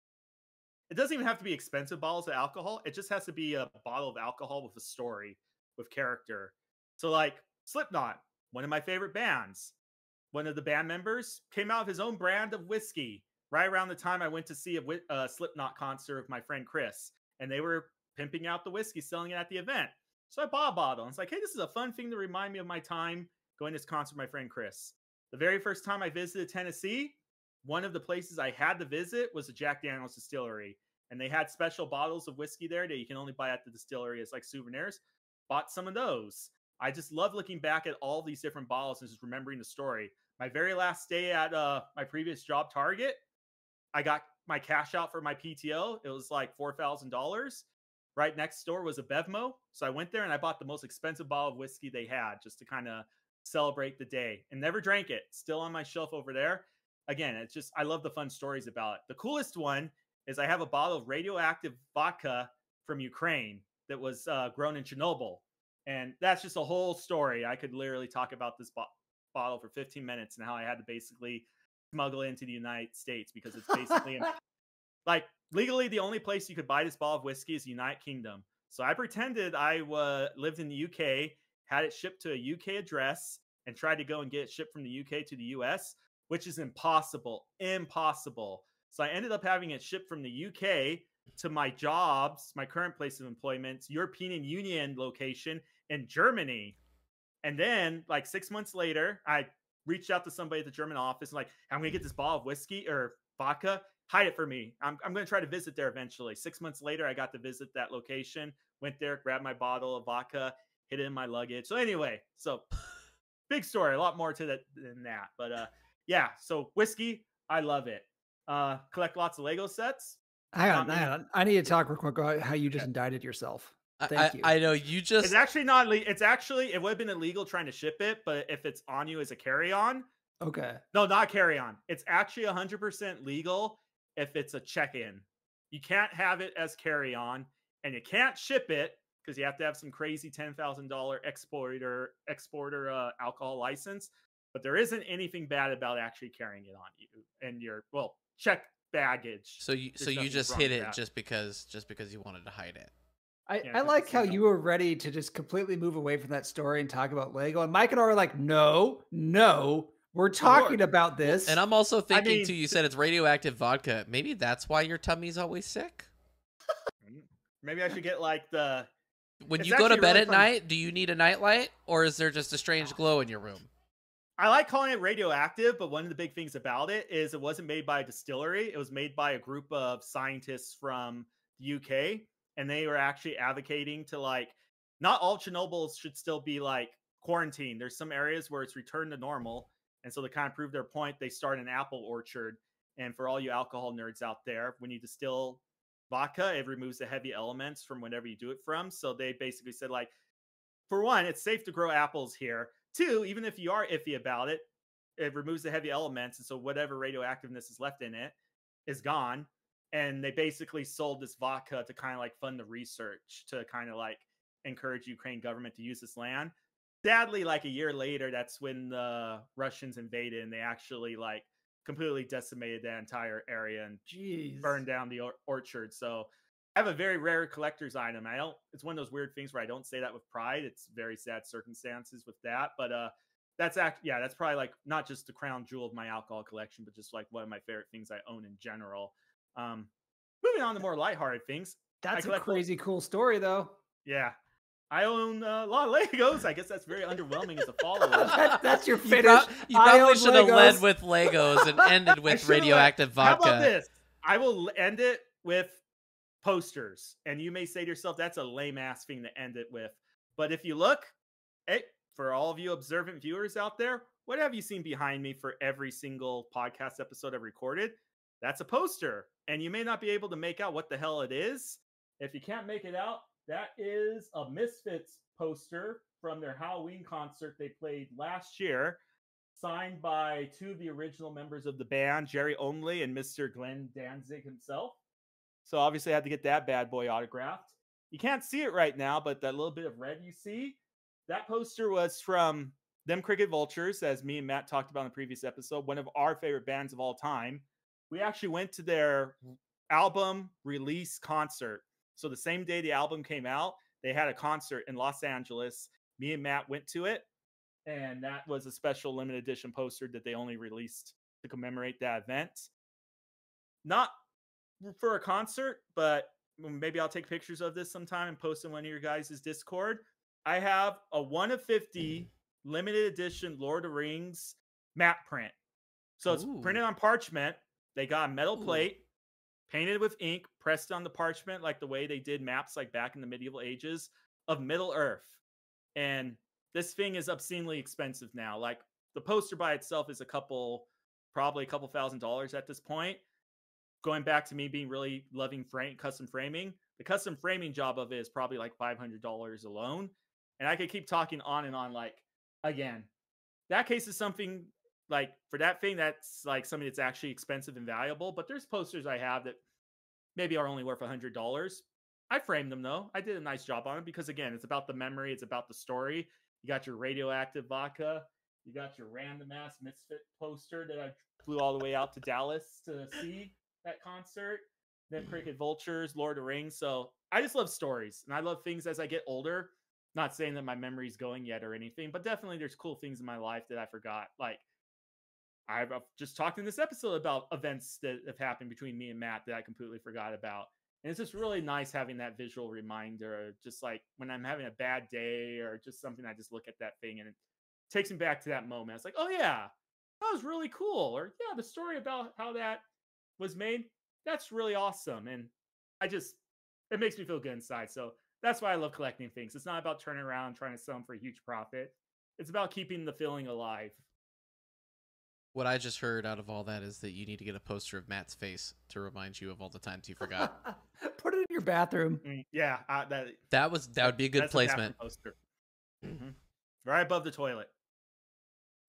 it doesn't even have to be expensive bottles of alcohol. It just has to be a bottle of alcohol with a story, with character. So like Slipknot, one of my favorite bands. One of the band members came out with his own brand of whiskey right around the time I went to see a Slipknot concert with my friend Chris. And they were pimping out the whiskey, selling it at the event. So I bought a bottle. And it's like, hey, this is a fun thing to remind me of my time going to this concert with my friend Chris. The very first time I visited Tennessee, one of the places I had to visit was the Jack Daniel's distillery. And they had special bottles of whiskey there that you can only buy at the distillery as like souvenirs. Bought some of those. I just love looking back at all these different bottles and just remembering the story. My very last day at my previous job, Target, I got my cash out for my PTO. It was like $4,000. Right next door was a Bevmo. So I went there and I bought the most expensive bottle of whiskey they had just to kind of celebrate the day, and never drank it. Still on my shelf over there. Again, it's just, I love the fun stories about it. The coolest one is I have a bottle of radioactive vodka from Ukraine that was grown in Chernobyl. And that's just a whole story. I could literally talk about this bottle for 15 minutes and how I had to basically smuggle it into the United States because it's basically like legally the only place you could buy this bottle of whiskey is the United Kingdom. So I pretended I lived in the UK, had it shipped to a UK address, and tried to go and get it shipped from the UK to the US, which is impossible. So I ended up having it shipped from the UK to my jobs, my current place of employment, European Union location in Germany. And then like 6 months later, I reached out to somebody at the German office and like, I'm going to get this bottle of whiskey or vodka. Hide it for me. I'm going to try to visit there eventually. 6 months later, I got to visit that location, went there, grabbed my bottle of vodka, hid it in my luggage. So anyway, so big story, a lot more to that than that. But yeah, so whiskey, I love it. Collect lots of Lego sets. Hang on. I need to talk real quick about how you just indicted yourself. Thank you. I know you just. It's actually not. It's actually, it would have been illegal trying to ship it, but if it's on you as a carry-on. Okay. No, not carry-on. It's actually 100% legal if it's a check-in. You can't have it as carry-on, and you can't ship it because you have to have some crazy $10,000 exporter alcohol license. But there isn't anything bad about actually carrying it on you and your check baggage. So you just hid it just because you wanted to hide it. I like how you were ready to just completely move away from that story and talk about Lego. And Mike and I are like, no, we're talking about this. And I'm also thinking too, you said it's radioactive vodka. Maybe that's why your tummy's always sick. Maybe I should get like the... When you go to bed at night, do you need a nightlight or is there just a strange glow in your room? I like calling it radioactive, but one of the big things about it is it wasn't made by a distillery. It was made by a group of scientists from the UK. And they were actually advocating to like, not all Chernobyls should still be like quarantined. There's some areas where it's returned to normal. And so to kind of prove their point, they start an apple orchard. And for all you alcohol nerds out there, when you distill vodka, it removes the heavy elements from whenever you do it from. So they basically said like, for one, it's safe to grow apples here. Two, even if you are iffy about it, it removes the heavy elements. And so whatever radioactiveness is left in it is gone. and they basically sold this vodka to kind of like fund the research to kind of like encourage Ukraine government to use this land. Sadly, like a year later, that's when the Russians invaded and they actually like completely decimated that entire area and burned down the orchard. So I have a very rare collector's item. It's one of those weird things where I don't say that with pride. It's very sad circumstances with that. But that's probably like not just the crown jewel of my alcohol collection, but just like one of my favorite things I own in general. Moving on to more lighthearted things. That's a crazy cool story though. Yeah. I own a lot of Legos. I guess that's very underwhelming as a follow-up. That's your finish. You probably should have led with Legos and ended with radioactive vodka. How about this? I will end it with posters. And you may say to yourself, that's a lame-ass thing to end it with. But if you look, hey, for all of you observant viewers out there, what have you seen behind me for every single podcast episode I've recorded? That's a poster. And you may not be able to make out what the hell it is. If you can't make it out, that is a Misfits poster from their Halloween concert they played last year, signed by two of the original members of the band, Jerry Onley and Mr. Glenn Danzig himself. So obviously I had to get that bad boy autographed. You can't see it right now, but that little bit of red you see, that poster was from Them Cricket Vultures, as me and Matt talked about in the previous episode, one of our favorite bands of all time. We actually went to their album release concert. So the same day the album came out, they had a concert in Los Angeles. Me and Matt went to it, and that was a special limited edition poster that they only released to commemorate that event. Not for a concert, but maybe I'll take pictures of this sometime and post in one of your guys' Discord. I have a 1 of 50 limited edition Lord of the Rings map print. So it's printed on parchment. They got a metal plate, painted with ink, pressed on the parchment like the way they did maps like back in the medieval ages of Middle Earth. And this thing is obscenely expensive now. Like the poster by itself is probably a couple $1,000s at this point. Going back to me being really loving custom framing, the custom framing job of it is probably like $500 alone. And I could keep talking on and on. Like, again, that case is something like for that thing, that's like something that's actually expensive and valuable. But there's posters I have that maybe are only worth $100. I framed them though. I did a nice job on it because again, it's about the memory. It's about the story. You got your radioactive vodka. You got your random ass Misfit poster that I flew all the way out to Dallas to see that concert. Then Cricket Vultures, Lord of the Rings. So I just love stories and I love things as I get older. Not saying that my memory's going yet or anything, but definitely there's cool things in my life that I forgot. Like I've just talked in this episode about events that have happened between me and Matt that I completely forgot about. And it's just really nice having that visual reminder, just like when I'm having a bad day or just something, I just look at that thing and it takes me back to that moment. It's like, oh yeah, that was really cool. Or yeah, the story about how that was made, that's really awesome. And it makes me feel good inside. So that's why I love collecting things. It's not about turning around and trying to sell them for a huge profit. It's about keeping the feeling alive. What I just heard out of all that is that you need to get a poster of Matt's face to remind you of all the times you forgot. Put it in your bathroom. Yeah, that would be a good placement. Poster. Mm-hmm. Right above the toilet.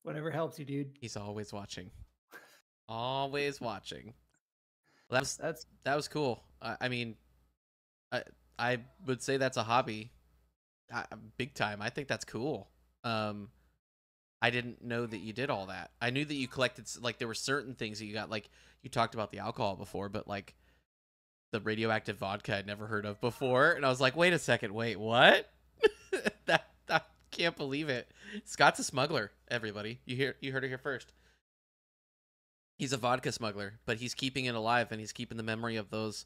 Whatever helps you, dude. He's always watching. Always watching. Well, that was cool. I mean, I would say that's a hobby, big time. I think that's cool. I didn't know that you did all that. I knew that you collected, like, there were certain things that you got, like, you talked about the alcohol before, but, like, the radioactive vodka I'd never heard of before. And I was like, wait a second, wait, what? I can't believe it. Scott's a smuggler, everybody. You heard it here first. He's a vodka smuggler, but he's keeping it alive, and he's keeping the memory of those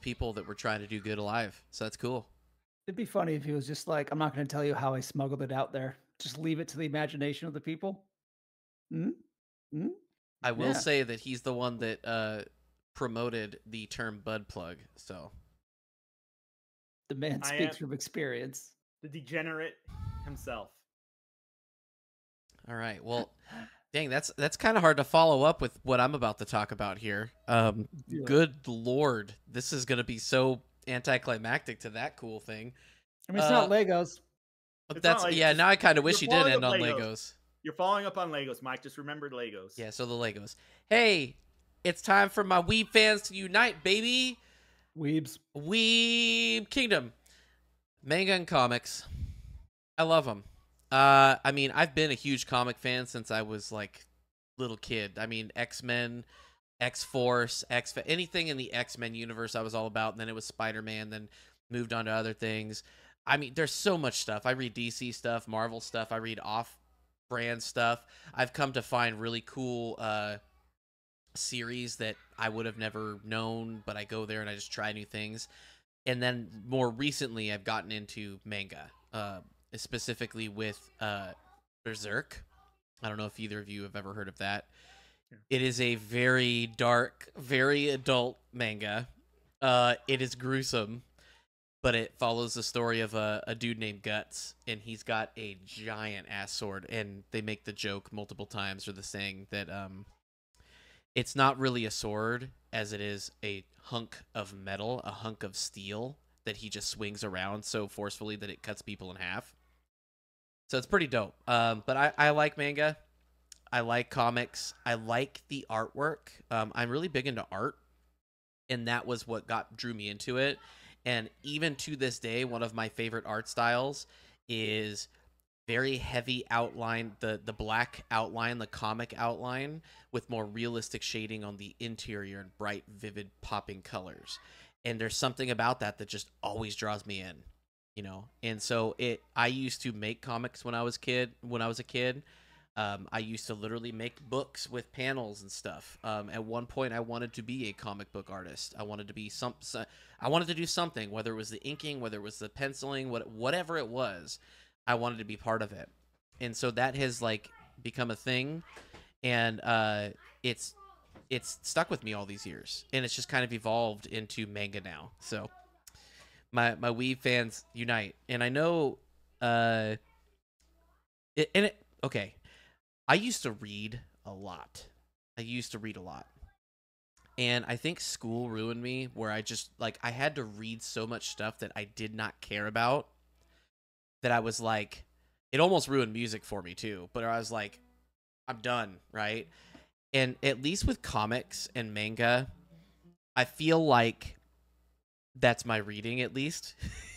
people that were trying to do good alive. So that's cool. It'd be funny if he was just like, I'm not going to tell you how I smuggled it out there. Just leave it to the imagination of the people. I will say that he's the one that promoted the term bud plug. So the man speaks from experience. The degenerate himself. All right. Well, dang, that's kind of hard to follow up with what I'm about to talk about here. Good Lord, this is going to be so anticlimactic to that cool thing. I mean, it's not Legos. That's like, now I kind of wish you did end on Legos. You're following up on Legos, Mike. Just remember Legos. Yeah, so the Legos. Hey, It's time for my weeb fans to unite, baby. Weebs. Weeb Kingdom. Manga and comics. I love them. I mean, I've been a huge comic fan since I was like little kid. I mean, X-Men, X-Force, anything in the X-Men universe I was all about. And then it was Spider-Man, then moved on to other things. I mean, there's so much stuff. I read DC stuff, Marvel stuff. I read off-brand stuff. I've come to find really cool series that I would have never known, but I go there and I just try new things. And then more recently, I've gotten into manga, specifically with Berserk. I don't know if either of you have ever heard of that. Yeah. It is a very dark, very adult manga. It is gruesome, but it follows the story of a dude named Guts, and he's got a giant ass sword. And they make the joke multiple times, or the saying that it's not really a sword as it is a hunk of metal, a hunk of steel that he just swings around so forcefully that it cuts people in half. So it's pretty dope. But I like manga. I like comics. I like the artwork. I'm really big into art, and that was what drew me into it. And even to this day, one of my favorite art styles is very heavy outline, the black outline, the comic outline, with more realistic shading on the interior and bright, vivid, popping colors. And there's something about that that just always draws me in, you know. And so I used to make comics when I was a kid. I used to literally make books with panels and stuff. At one point, I wanted to be a comic book artist. I wanted to be I wanted to do something, whether it was the inking, whether it was the penciling, whatever it was. I wanted to be part of it. And so that has like become a thing, and it's stuck with me all these years, and it's just kind of evolved into manga now. So my weeb fans unite. And I know okay, I used to read a lot. And I think school ruined me, where I just like I had to read so much stuff that I did not care about, that I was like, it almost ruined music for me too. But I was like, I'm done, right? And at least with comics and manga, I feel like that's my reading, at least.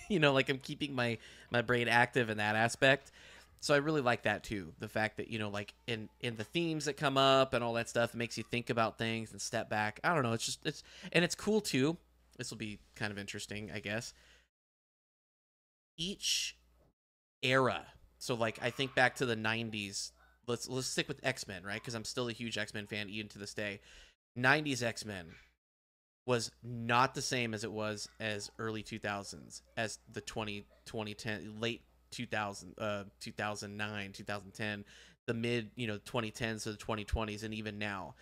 You know, like I'm keeping my brain active in that aspect. So I really like that too. The fact that, you know, like in the themes that come up and all that stuff, it makes you think about things and step back. I don't know. It's cool too. This will be kind of interesting, I guess. Each era. So like I think back to the 90s. Let's stick with X-Men, right? Because I'm still a huge X-Men fan even to this day. 90s X-Men was not the same as it was as early 2000s, as the 2010 late 2009, 2010, the mid 2010s to the 2020s, and even now.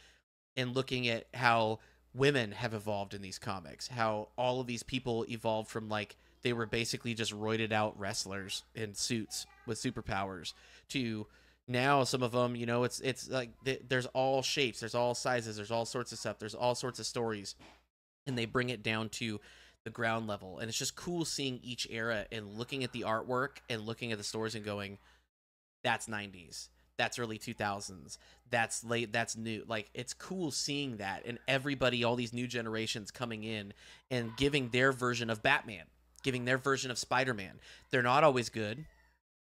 And looking at how women have evolved in these comics, how all of these people evolved from like they were basically just roided out wrestlers in suits with superpowers, to now some of them, it's like there's all shapes, there's all sizes, there's all sorts of stuff, there's all sorts of stories, and they bring it down to the ground level. And it's just cool seeing each era and looking at the artwork and looking at the stories and going, that's 90s, that's early 2000s, that's late, that's new. Like, it's cool seeing that, and everybody, all these new generations coming in and giving their version of Batman, giving their version of Spider-Man. They're not always good,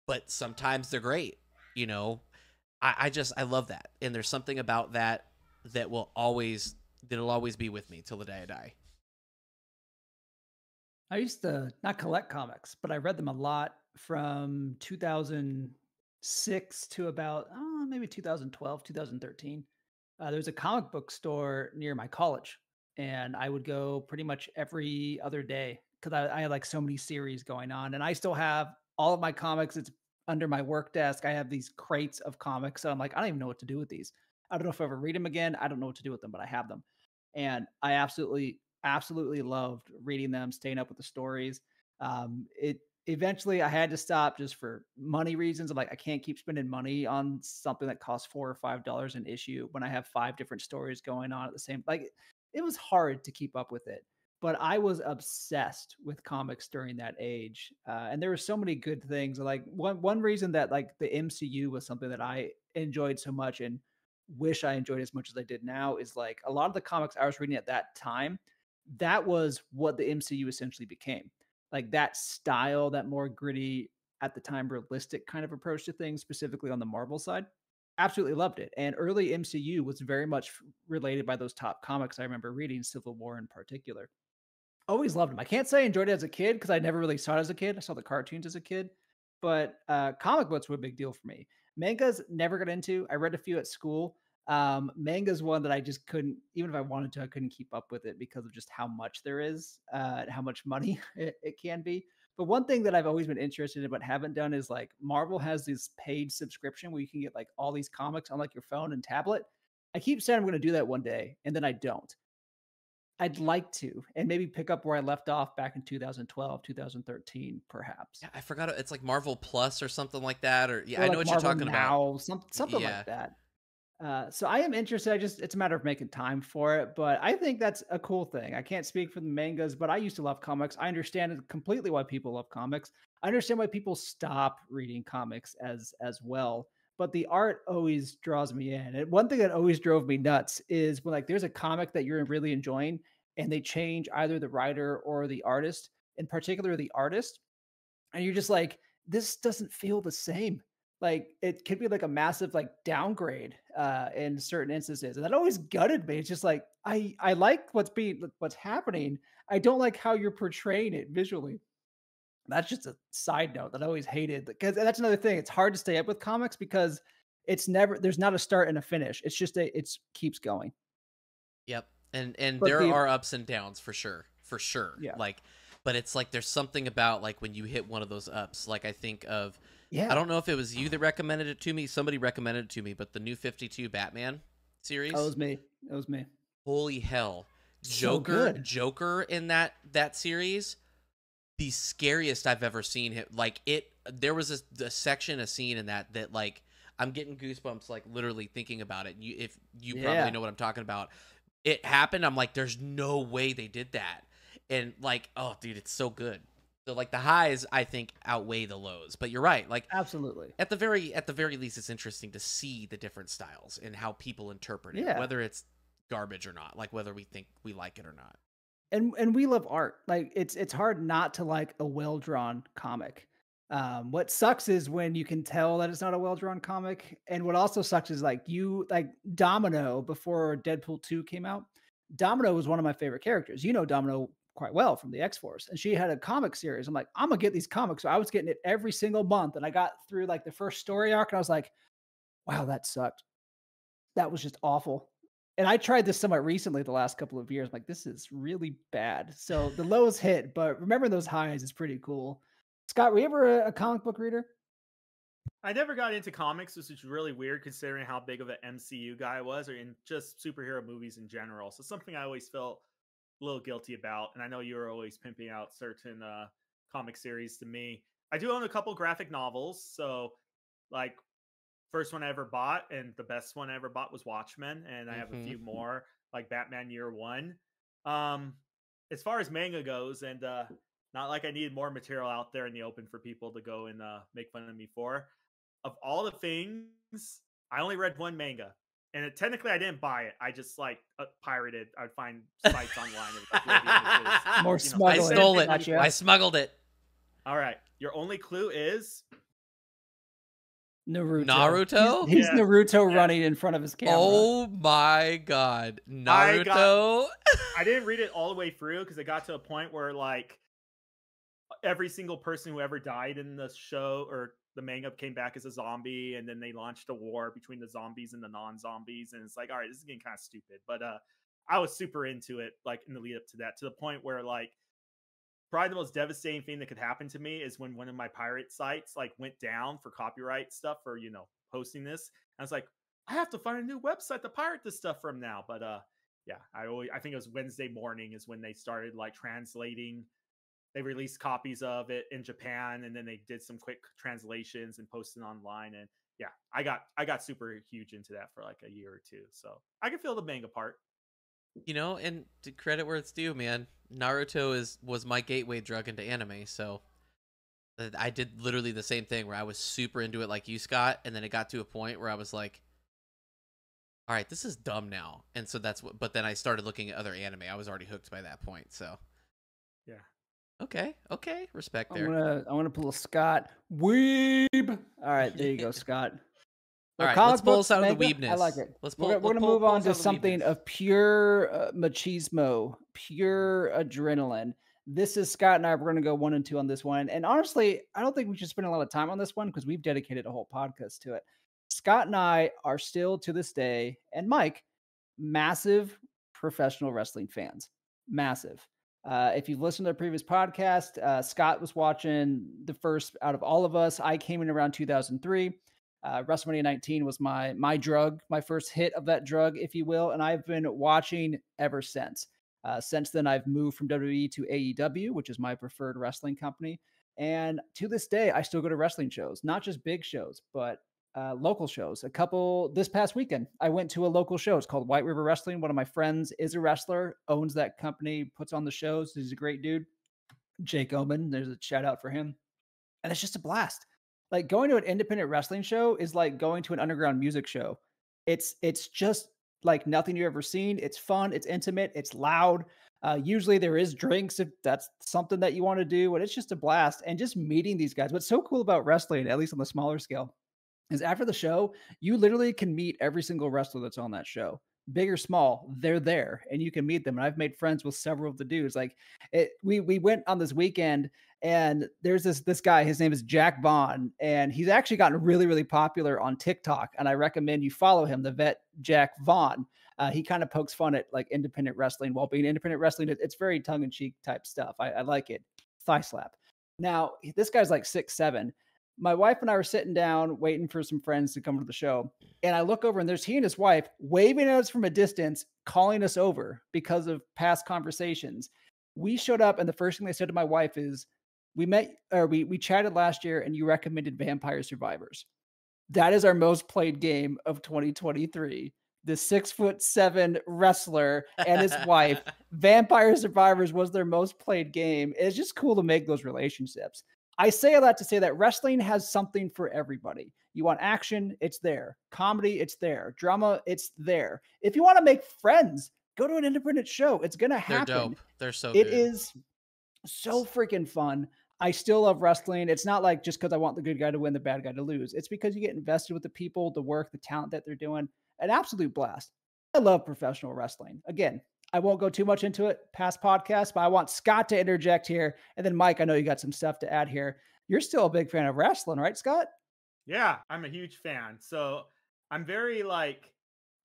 but sometimes they're great. I love that. And there's something about that'll always be with me till the day I die. I used to not collect comics, but I read them a lot from 2006 to about maybe 2012, 2013. There's a comic book store near my college, and I would go pretty much every other day because I had like so many series going on, and I still have all of my comics. It's under my work desk. I have these crates of comics. So I'm like, I don't even know what to do with these. I don't know if I ever read them again. I don't know what to do with them, but I have them. And I absolutely loved reading them, staying up with the stories. It eventually I had to stop just for money reasons. I'm like, I can't keep spending money on something that costs $4 or $5 an issue when I have 5 different stories going on at the same. Like, it was hard to keep up with it. But I was obsessed with comics during that age, and there were so many good things. Like one reason that like the MCU was something that I enjoyed so much, and wish I enjoyed as much as I did now is like a lot of the comics I was reading at that time, that was what the MCU essentially became. Like that style, that more gritty, at the time, realistic kind of approach to things, specifically on the Marvel side. Absolutely loved it. And early MCU was very much related by those top comics I remember reading, Civil War in particular. Always loved them. I can't say I enjoyed it as a kid because I never really saw it as a kid. I saw the cartoons as a kid, but comic books were a big deal for me. Mangas never got into. I read a few at school. Manga's one that I just couldn't, even if I wanted to, I couldn't keep up with it because of just how much there is, and how much money it can be. But one thing that I've always been interested in but haven't done is like Marvel has this paid subscription where you can get like all these comics on like your phone and tablet. I keep saying I'm going to do that one day, and then I don't. I'd like to, and maybe pick up where I left off back in 2012, 2013, perhaps. Yeah, I forgot. It's like Marvel Plus or something like that. Or yeah, Or I know like what Marvel you're talking Now, about. something Yeah. like that. So I am interested. It's a matter of making time for it, but I think that's a cool thing. I can't speak for the mangas, but I used to love comics. I understand completely why people love comics. I understand why people stop reading comics as well. But the art always draws me in. And one thing that always drove me nuts is when like there's a comic that you're really enjoying and they change either the writer or the artist, in particular the artist, and you're just like, this doesn't feel the same. Like it could be like a massive like downgrade in certain instances, and that always gutted me. It's just like I like what's happening. I don't like how you're portraying it visually. That's just a side note that I always hated, because that's another thing. It's hard to stay up with comics because there's not a start and a finish. It's just it's keeps going. Yep. And But there are ups and downs for sure. For sure. Yeah. Like, but it's like there's something about like when you hit one of those ups. Like I think of Yeah. I don't know if it was you that recommended it to me. Somebody recommended it to me, but the new 52 Batman series. That was me. That was me. Holy hell. So good. Joker in that series, the scariest I've ever seen him. Like there was a scene in that like I'm getting goosebumps like literally thinking about it. If you probably know what I'm talking about. It happened. I'm like, there's no way they did that. And like, oh dude, it's so good. So like the highs I think outweigh the lows. But you're right. Like Absolutely. at the very least, it's interesting to see the different styles and how people interpret it, Yeah. whether it's garbage or not, like whether we think we like it or not. And we love art. Like it's hard not to like a well-drawn comic. What sucks is when you can tell that it's not a well-drawn comic. And what also sucks is like Domino before Deadpool 2 came out. Domino was one of my favorite characters. You know Domino quite well from the X-Force. And she had a comic series. I'm like, I'm gonna get these comics. So I was getting it every single month. And I got through like the first story arc and I was like, wow, that sucked. That was just awful. And I tried this somewhat recently the last couple of years. I'm like, this is really bad. So the lows hit, but remember those highs is pretty cool. Scott, were you ever a comic book reader? I never got into comics, which is really weird considering how big of an MCU guy I was, or in just superhero movies in general. So something I always felt a little guilty about. And I know you were always pimping out certain comic series to me. I do own a couple graphic novels. So like first one I ever bought and the best one I ever bought was Watchmen. And I have a few more like Batman Year One. As far as manga goes, and not like I needed more material out there in the open for people to go and make fun of me for. Of all the things, I only read one manga, and technically I didn't buy it. I just like pirated. I'd find sites online. And, more smuggling. I stole it. I smuggled it. All right. Your only clue is Naruto. He's Naruto running in front of his camera. Oh my god, Naruto! I didn't read it all the way through because it got to a point where like every single person who ever died in the show or the manga came back as a zombie, and then they launched a war between the zombies and the non-zombies, and it's like, all right, this is getting kind of stupid. But I was super into it, like in the lead up to that, to the point where like probably the most devastating thing that could happen to me is when one of my pirate sites like went down for copyright stuff for posting this. And I was like, I have to find a new website to pirate this stuff from now. But yeah, I think it was Wednesday morning is when they started like translating. They released copies of it in Japan, and then they did some quick translations and posted online. And yeah, I got super huge into that for like a year or two. So I can feel the manga part. And to credit where it's due, man, Naruto was my gateway drug into anime. So I did literally the same thing where I was super into it like you, Scott, and then it got to a point where I was like, all right, this is dumb now. And so that's what, but then I started looking at other anime. I was already hooked by that point. So, Yeah. okay. Respect I'm there. gonna pull a Scott Weeb. All right, there you go, Scott. All Well, right, let's comic pull books, us out of the manga, I like weebness. it. Let's We're pull gonna move on us to out of the something weebness. of pure machismo, pure adrenaline. This is Scott and I. We're gonna go 1 and 2 on this one, and honestly, I don't think we should spend a lot of time on this one because we've dedicated a whole podcast to it. Scott and I are still to this day, and Mike, massive professional wrestling fans. Massive. If you've listened to the previous podcast, Scott was watching the first out of all of us. I came in around 2003. WrestleMania 19 was my drug, my first hit of that drug, if you will, and I've been watching ever since. Since then, I've moved from WWE to AEW, which is my preferred wrestling company. And to this day, I still go to wrestling shows, not just big shows, but local shows. A couple this past weekend, I went to a local show. It's called White River Wrestling. One of my friends is a wrestler, owns that company, puts on the shows. He's a great dude. Jake Oman, there's a shout out for him. And it's just a blast. Like going to an independent wrestling show is like going to an underground music show. It's just like nothing you've ever seen. It's fun, it's intimate, it's loud. Usually there is drinks if that's something that you want to do, and it's just a blast. And just meeting these guys. What's so cool about wrestling, at least on the smaller scale, is after the show, you literally can meet every single wrestler that's on that show. Big or small, they're there and you can meet them. And I've made friends with several of the dudes. Like we went on this weekend and there's this guy, his name is Jack Vaughn, and he's actually gotten really, really popular on TikTok. And I recommend you follow him, the vet Jack Vaughn. He kind of pokes fun at like independent wrestling while being independent wrestling. It's very tongue-in-cheek type stuff. I like it. Thigh slap. Now, this guy's like 6'7". My wife and I were sitting down waiting for some friends to come to the show. And I look over and there's he and his wife waving at us from a distance, calling us over because of past conversations. We showed up and the first thing they said to my wife is, we chatted last year and you recommended Vampire Survivors. That is our most played game of 2023. The 6'7" wrestler and his wife, Vampire Survivors was their most played game. It's just cool to make those relationships. I say all that to say that wrestling has something for everybody. You want action, it's there. Comedy, it's there. Drama, it's there. If you want to make friends, go to an independent show. It's going to happen. They're dope. They're so good. It is so freaking fun. I still love wrestling. It's not like just because I want the good guy to win, the bad guy to lose. It's because you get invested with the people, the work, the talent that they're doing. An absolute blast. I love professional wrestling. Again, I won't go too much into it past podcasts, but I want Scott to interject here. And then Mike, I know you got some stuff to add here. You're still a big fan of wrestling, right, Scott? Yeah, I'm a huge fan. So I'm very like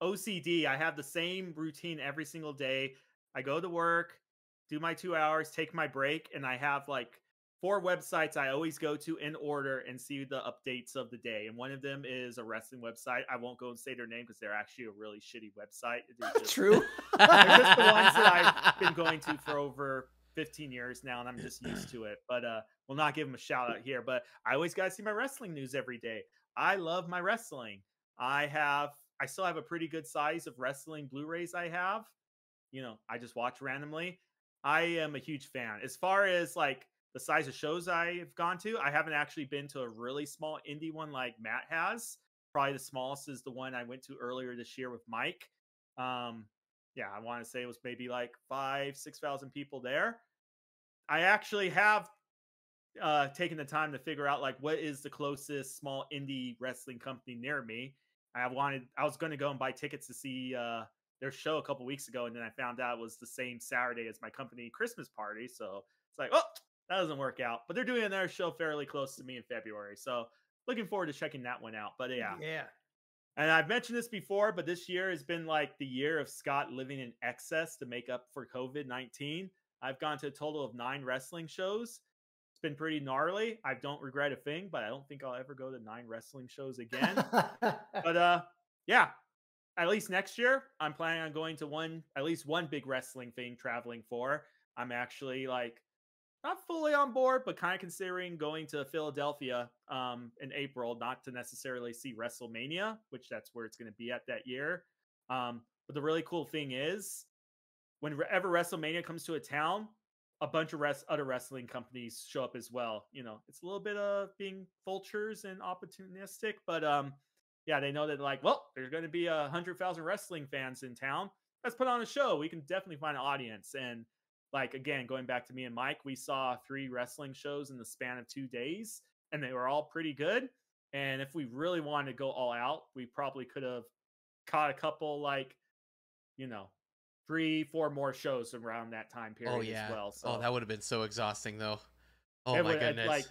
OCD. I have the same routine every single day. I go to work, do my 2 hours, take my break, and I have like 4 websites I always go to in order and see the updates of the day. And one of them is a wrestling website. I won't go and say their name because they're actually a really shitty website. True. They're just the ones that I've been going to for over 15 years now, and I'm just used to it. But we'll not give them a shout out here. But I always got to see my wrestling news every day. I love my wrestling. I still have a pretty good size of wrestling Blu-rays I have. You know, I just watch randomly. I am a huge fan. As far as like the size of shows I've gone to, I haven't actually been to a really small indie one like Matt has. Probably the smallest is the one I went to earlier this year with Mike. Yeah, I want to say it was maybe like 5,000-6,000 people there. I actually have taken the time to figure out like what is the closest small indie wrestling company near me. I was going to go and buy tickets to see their show a couple weeks ago, and then I found out it was the same Saturday as my company Christmas party. So it's like, oh, that doesn't work out. But they're doing their show fairly close to me in February, so looking forward to checking that one out. But yeah. And I've mentioned this before, but this year has been like the year of Scott living in excess to make up for COVID-19. I've gone to a total of 9 wrestling shows. It's been pretty gnarly. I don't regret a thing, but I don't think I'll ever go to 9 wrestling shows again. But yeah, at least next year, I'm planning on going to at least one big wrestling thing traveling for. I'm actually like not fully on board, but kind of considering going to Philadelphia in April, not to necessarily see WrestleMania, which that's where it's going to be at that year. But the really cool thing is, whenever WrestleMania comes to a town, a bunch of other wrestling companies show up as well. You know, it's a little bit of being vultures and opportunistic, but Yeah, they know that like, well, there's going to be 100,000 wrestling fans in town. Let's put on a show. We can definitely find an audience. And like again, going back to me and Mike, we saw 3 wrestling shows in the span of 2 days, and they were all pretty good. And if we really wanted to go all out, we probably could have caught a couple like, you know, 3, 4 more shows around that time Oh period yeah. as well. Oh, So that would have been so exhausting though. Oh it my would goodness. like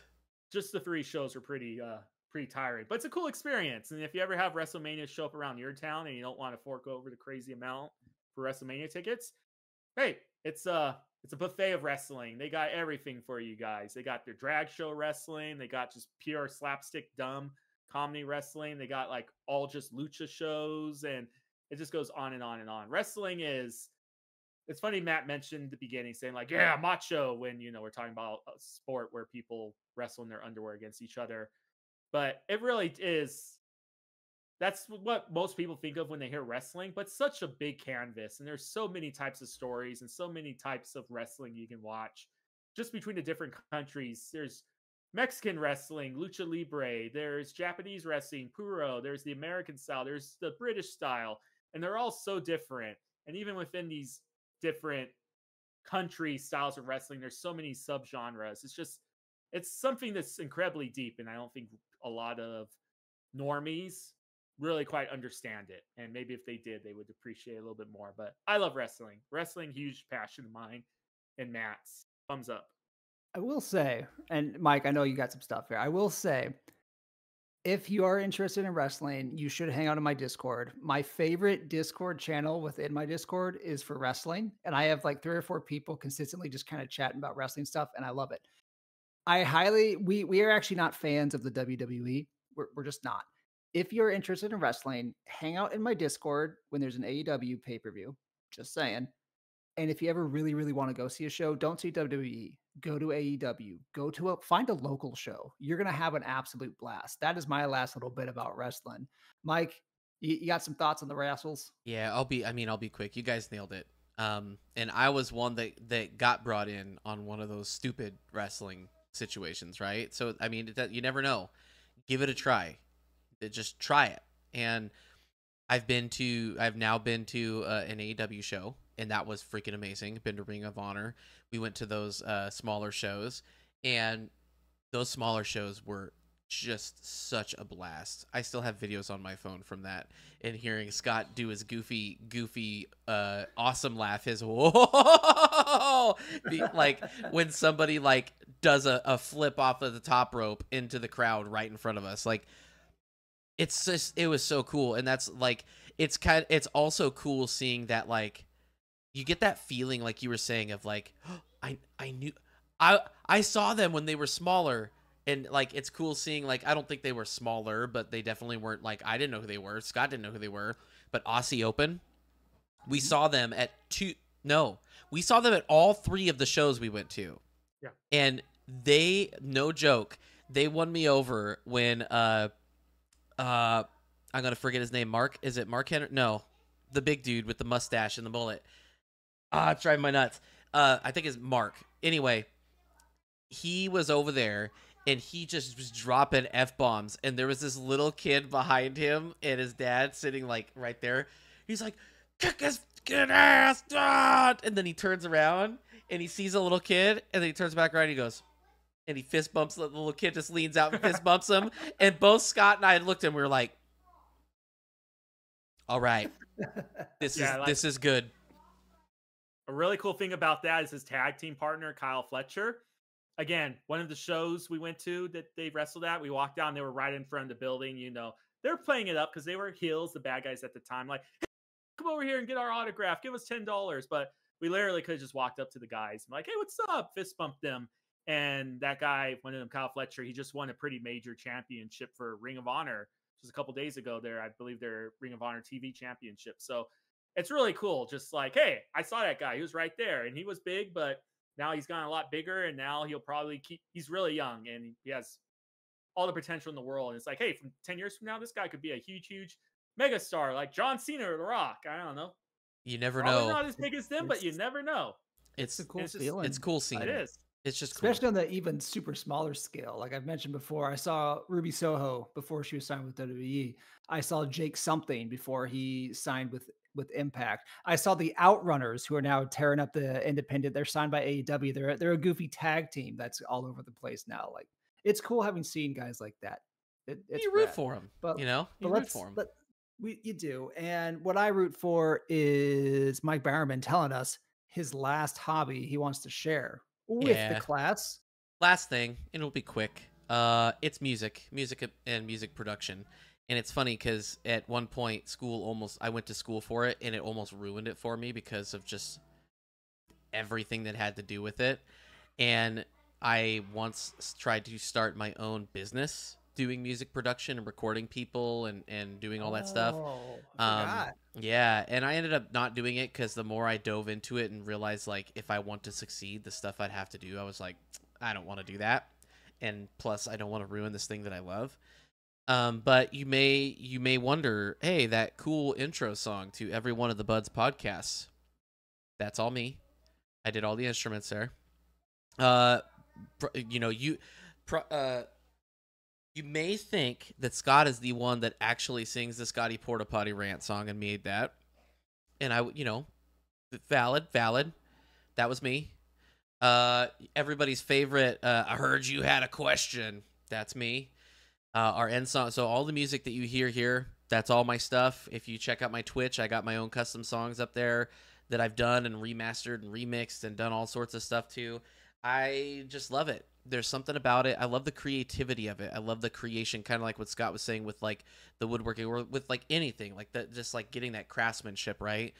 just the 3 shows were pretty tiring, but it's a cool experience. And if you ever have WrestleMania show up around your town and you don't want to fork over the crazy amount for WrestleMania tickets, hey, it's a buffet of wrestling. They got everything for you guys. They got their drag show wrestling. They got just pure slapstick dumb comedy wrestling. They got like all just lucha shows, and it just goes on and on and on. Wrestling is it's funny Matt mentioned at the beginning saying like, yeah, macho, when we're talking about a sport where people wrestle in their underwear against each other. But it really is that's what most people think of when they hear wrestling, but such a big canvas. And there's so many types of stories and so many types of wrestling you can watch just between the different countries. There's Mexican wrestling, lucha libre, there's Japanese wrestling, puro, there's the American style, there's the British style, and they're all so different. And even within these different country styles of wrestling, there's so many subgenres. It's something that's incredibly deep, and I don't think a lot of normies really quite understand it. And maybe if they did, they would appreciate it a little bit more. But I love wrestling. Wrestling, huge passion of mine. And Matt's. Thumbs up. I will say, and Mike, I know you got some stuff here. I will say, if you are interested in wrestling, you should hang out in my Discord. My favorite Discord channel within my Discord is for wrestling. And I have like 3 or 4 people consistently just kind of chatting about wrestling stuff, and I love it. We are actually not fans of the WWE. We're just not. If you're interested in wrestling, hang out in my Discord when there's an AEW pay-per-view. Just saying. And if you ever really, really want to go see a show, don't see WWE. Go to AEW. Find a local show. You're gonna have an absolute blast. That is my last little bit about wrestling. Mike, you got some thoughts on the wrestles? Yeah, I'll be quick. You guys nailed it. And I was one that got brought in on one of those stupid wrestling situations, right? So I mean, you never know. Give it a try. Just try it. And I've now been to an AEW show, and that was freaking amazing. Been to Ring of Honor. We went to those smaller shows, and those smaller shows were just such a blast. I still have videos on my phone from that, and hearing Scott do his goofy awesome laugh, his whoa, like when somebody like does a flip off of the top rope into the crowd right in front of us. Like it was so cool. And that's like it's also cool seeing that, like, you get that feeling like you were saying of like, oh, I saw them when they were smaller. And like it's cool seeing, like, I don't think they were smaller, but they definitely weren't, like, I didn't know who they were. Scott didn't know who they were. But Aussie Open, we saw them at we saw them at all 3 of the shows we went to. Yeah. And they, no joke, they won me over when I'm gonna forget his name. Mark, is it Mark Henry? No, the big dude with the mustache and the mullet. It's driving my nuts. I think it's Mark. Anyway, he was over there and he just was dropping F-bombs, and there was this little kid behind him and his dad sitting like right there. He's like, kick his fucking ass, Dad! And then he turns around and he sees a little kid, and then he turns back around and he goes, and he fist bumps the little kid, just leans out and fist bumps him. And both Scott and I looked at him, we were like, all right, this is good. A really cool thing about that is his tag team partner, Kyle Fletcher. Again, one of the shows we went to that they wrestled at, we walked down, they were right in front of the building. They were playing it up because they were heels, the bad guys at the time. Like, hey, come over here and get our autograph. Give us $10. But we literally could have just walked up to the guys and like, hey, what's up? Fist bumped them. And that guy, one of them, Kyle Fletcher, he just won a pretty major championship for Ring of Honor just a couple days ago there. I believe their Ring of Honor TV championship. So it's really cool. Just like, hey, I saw that guy. He was right there. And he was big, but now he's gotten a lot bigger. And now he'll probably he's really young and he has all the potential in the world. And it's like, hey, from 10 years from now, this guy could be a huge, huge mega star like John Cena or The Rock. I don't know. You never Probably know. not as big as them, but you never know. It's a cool feeling. It's cool seeing it. Is. It's just cool. Especially on the even super smaller scale. Like I've mentioned before, I saw Ruby Soho before she was signed with WWE. I saw Jake something before he signed with Impact. I saw the Outrunners, who are now tearing up the independent. They're signed by AEW. They're a goofy tag team that's all over the place now. Like it's cool having seen guys like that. It's You root rad. for him, But you know. You but root for him. you do. And what I root for is Mike Bowerman telling us his last hobby he wants to share with the Yeah. class. Last thing, and it'll be quick. It's music and music production. And it's funny because at one point, I went to school for it, and it almost ruined it for me because of just everything that had to do with it. And I once tried to start my own business doing music production and recording people and doing all that stuff. I forgot. Yeah, and I ended up not doing it because the more I dove into it and realized, like, if I want to succeed, the stuff I'd have to do, I was like, I don't want to do that. And plus, I don't want to ruin this thing that I love. But you may wonder, hey, that cool intro song to every one of the Buds podcasts, that's all me. I did all the instruments there. You may think that Scott is the one that actually sings the Scotty Porta Potty Rant song and made that. And valid. That was me. Everybody's favorite, I heard you had a question. That's me. Our end song. So all the music that you hear here, that's all my stuff. If you check out my Twitch, I got my own custom songs up there that I've done and remastered and remixed and done all sorts of stuff too. I just love it. There's something about it. I love the creativity of it. I love the creation, kind of like what Scott was saying with like the woodworking or with like anything like that, just like getting that craftsmanship, right?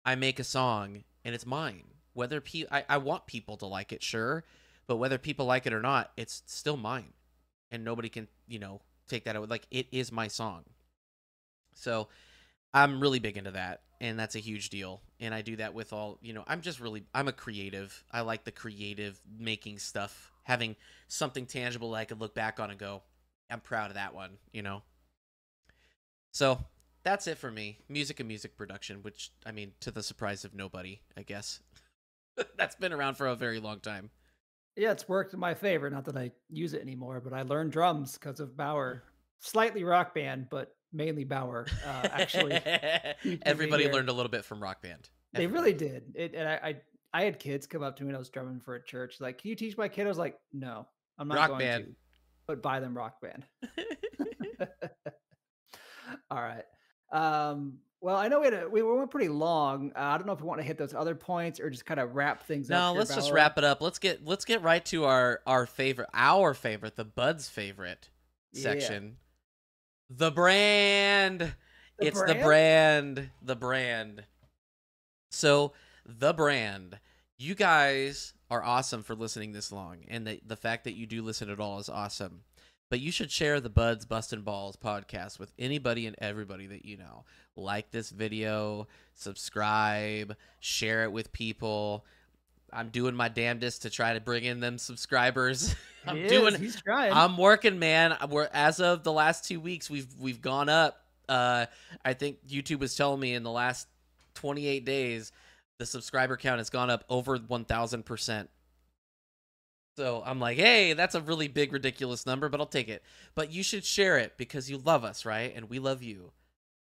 I make a song and it's mine. Whether I want people to like it, sure, but whether people like it or not, it's still mine. And nobody can, take that away. Like, it is my song. So I'm really big into that, and that's a huge deal. And I do that with all, I'm a creative. I like the creative making stuff, having something tangible that I could look back on and go, I'm proud of that one, So that's it for me. Music and music production, which, I mean, to the surprise of nobody, I guess. That's been around for a very long time. Yeah, it's worked in my favor. Not that I use it anymore, but I learned drums because of Bauer. Slightly Rock Band, but mainly Bauer. Actually, everybody learned a little bit from Rock Band. They really did. I had kids come up to me when I was drumming for a church. Like, can you teach my kid? I was like, no, I'm not going to. But buy them Rock Band. All right. Well, I know we went pretty long. I don't know if we want to hit those other points or just kind of wrap things up. No, let's just wrap it up. Let's get right to our favorite, the Bud's favorite section. The brand. The brand. So the brand. You guys are awesome for listening this long, and the fact that you do listen at all is awesome. But you should share the Buds Bustin' Balls podcast with anybody and everybody that you know. Like this video, subscribe, share it with people. I'm doing my damnedest to try to bring in them subscribers. He's trying. I'm working, man. As of the last 2 weeks, we've gone up. I think YouTube was telling me in the last 28 days, the subscriber count has gone up over 1,000%. So I'm like, hey, that's a really big, ridiculous number, but I'll take it. But you should share it because you love us, right? And we love you.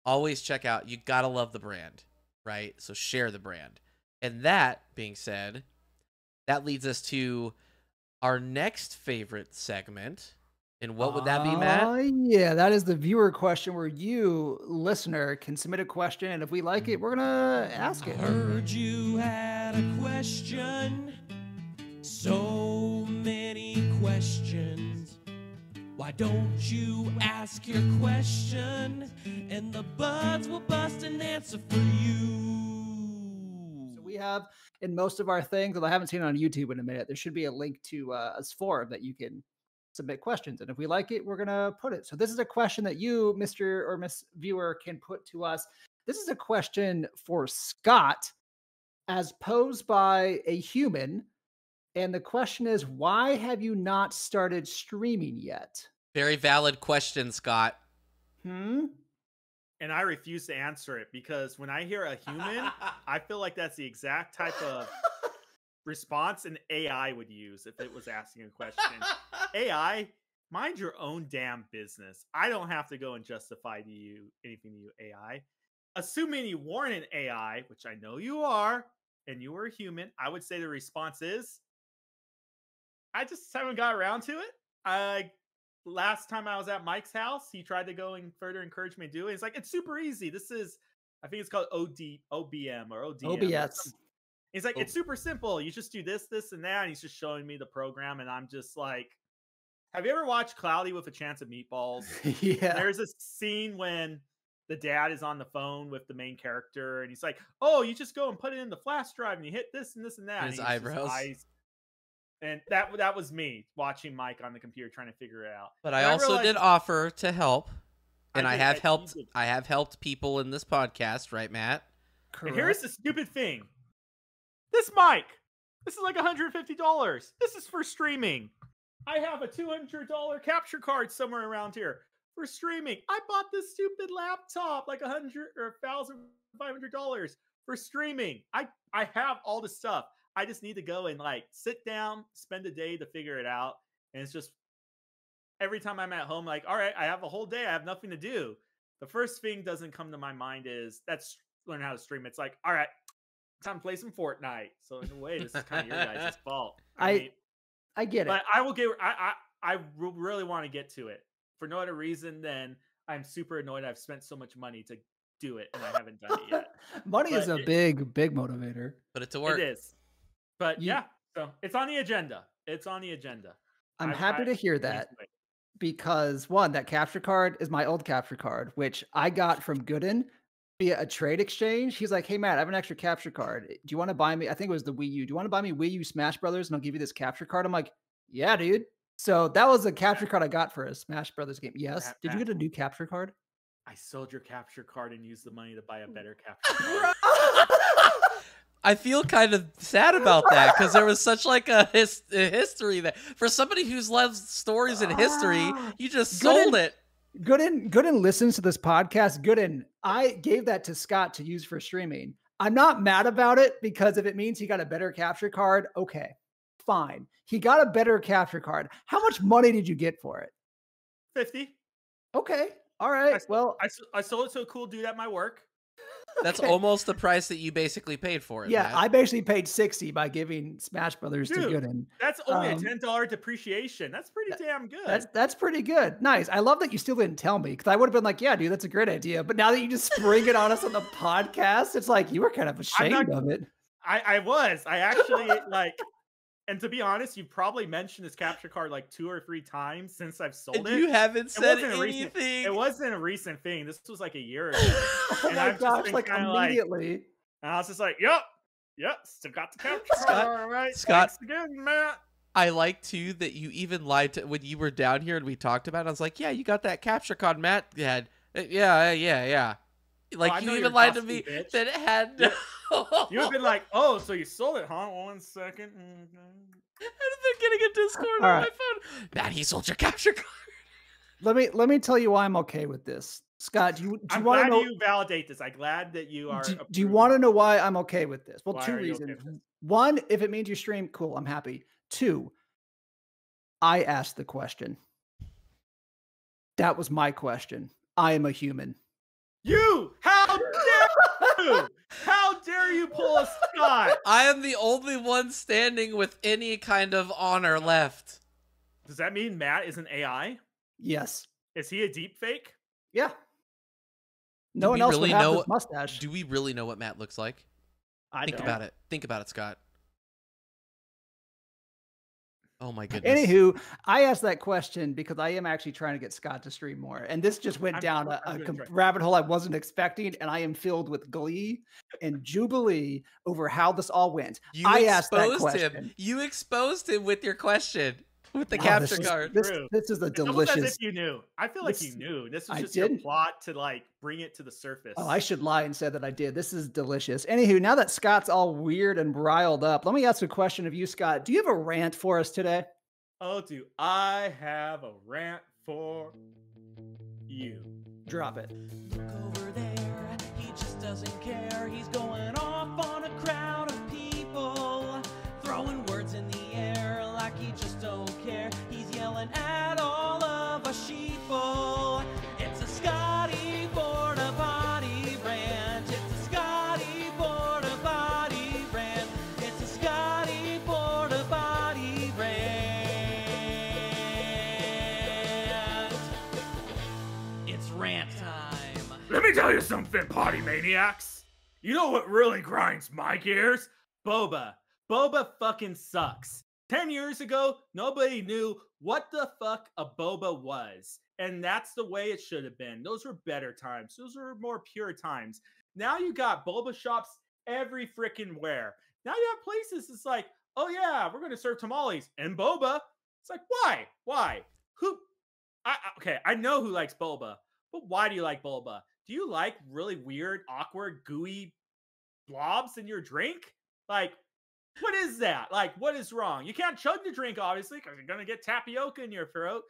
Always check out. You gotta love the brand, right? So share the brand. And that being said, that leads us to our next favorite segment. And what would that be, Matt? Yeah, that is the viewer question where you, listener, can submit a question. And if we like it, we're going to ask it. Heard you had a question. So many questions. Why don't you ask your question and the Buds will bust an answer for you. So we have in most of our things, and I haven't seen it on YouTube in a minute, there should be a link to a forum that you can submit questions. And if we like it, we're going to put it. So this is a question that you, Mr. or Miss Viewer, can put to us. This is a question for Scott as posed by a human. And the question is, why have you not started streaming yet? Very valid question, Scott. And I refuse to answer it because when I hear a human, I feel like that's the exact type of response an AI would use if it was asking a question. AI, mind your own damn business. I don't have to go and justify to you anything to you, AI. Assuming you weren't an AI, which I know you are, and you were a human, I would say the response is, I just haven't got around to it. Last time I was at Mike's house, he tried to go and further encourage me to do it. He's like, it's super easy. This is, I think it's called OBM or ODM. OBS. He's like, it's super simple. You just do this, this, and that. And he's just showing me the program. And I'm just like, have you ever watched Cloudy with a Chance of Meatballs? Yeah. There's a scene when the dad is on the phone with the main character. And he's like, oh, you just go and put it in the flash drive and you hit this and this and that. His and eyebrows. And that was me watching Mike on the computer trying to figure it out. But I also did offer to help. And I have helped. I have helped people in this podcast, right, Matt? Correct. And here's the stupid thing. This mic, this is like $150. This is for streaming. I have a $200 capture card somewhere around here for streaming. I bought this stupid laptop, like $100 or $1,500 for streaming. I have all the stuff. I just need to go and like sit down, spend a day to figure it out. And it's just every time I'm at home, like, all right, I have a whole day. I have nothing to do. The first thing doesn't come to my mind is that's learn how to stream. It's like, all right, time to play some Fortnite. So in a way, this is kind of your guys' fault. I get it. But I will I really want to get to it for no other reason than I'm super annoyed I've spent so much money to do it and I haven't done it yet. Money is a big motivator. But it's a work. It is. But yeah, so it's on the agenda. It's on the agenda. I'm happy to hear that because one, that capture card is my old capture card, which I got from Gooden via a trade exchange. He's like, hey, Matt, I have an extra capture card. Do you want to buy me? I think it was the Wii U. Do you want to buy me Wii U Smash Brothers and I'll give you this capture card? I'm like, yeah, dude. So that was a capture card I got for a Smash Brothers game. Yes. Did you get a new capture card? I sold your capture card and used the money to buy a better capture card. I feel kind of sad about that because there was such like a history that for somebody who's loves stories and history, you just sold it. Gooden listens to this podcast. Gooden, I gave that to Scott to use for streaming. I'm not mad about it because if it means he got a better capture card, okay, fine. He got a better capture card. How much money did you get for it? 50. Okay. All right. I sold it to a cool dude at my work. That's almost the price that you basically paid for it. Yeah, Matt. I basically paid 60 by giving Smash Brothers to Gooden. That's only a $10 depreciation. That's pretty damn good. That's pretty good. Nice. I love that you still didn't tell me because I would have been like, yeah, dude, that's a great idea. But now that you just spring it on us on the podcast, it's like you were kind of ashamed of it. I was. I actually like. And to be honest, you probably mentioned this capture card like 2 or 3 times since I've sold it. You haven't said anything. It wasn't a recent thing. This was like a year ago. Oh my gosh, like immediately. And I was just like, yep, still got the capture card. All right. Scott, thanks again, Matt. I like too that you even lied to when you were down here and we talked about it. I was like, yeah, you got that capture card Matt had. Yeah. Like you even lied to me that it had no. You have been like, oh, so you sold it, huh? 1 second. I've been getting a Discord on my phone. Matt, he sold your capture card. Let me tell you why I'm okay with this. Scott, do you want to know? You validate this. I'm glad that you are. Do you want to know why I'm okay with this? Well, why 2 reasons. Okay? One, if it means you stream, cool, I'm happy. 2, I asked the question. That was my question. I am a human. How dare you? How dare you pull a Scott? I am the only one standing with any kind of honor left. Does that mean Matt is an AI? Yes. Is he a deep fake? Yeah. No one else would have this mustache. Do we really know what Matt looks like? Think about it. Think about it, Scott. Oh my goodness. Anywho, I asked that question because I am actually trying to get Scott to stream more. And this just went down a rabbit hole I wasn't expecting. And I am filled with glee and jubilee over how this all went. I asked that question. You exposed him with your question. With the capture card. This is a delicious. As if you knew. I feel like you knew. This was just your plot to like bring it to the surface. Oh, I should lie and say that I did. This is delicious. Anywho, now that Scott's all weird and riled up, let me ask a question of you, Scott. Do you have a rant for us today? Oh, do I have a rant for you? Drop it. Look over there. He just doesn't care. He's going off on a crowd of people. Throw Let me tell you something, potty maniacs. You know what really grinds my gears? Boba. Boba fucking sucks. 10 years ago, nobody knew what the fuck a boba was. And that's the way it should have been. Those were better times. Those were more pure times. Now you got boba shops every freaking where. Now you have places it's like, oh yeah, we're going to serve tamales and boba. It's like, why? Why? Who? Okay, I know who likes boba, but why do you like boba? Do you like really weird, awkward, gooey blobs in your drink? Like, what is that? Like, what is wrong? You can't chug the drink, obviously, because you're going to get tapioca in your throat.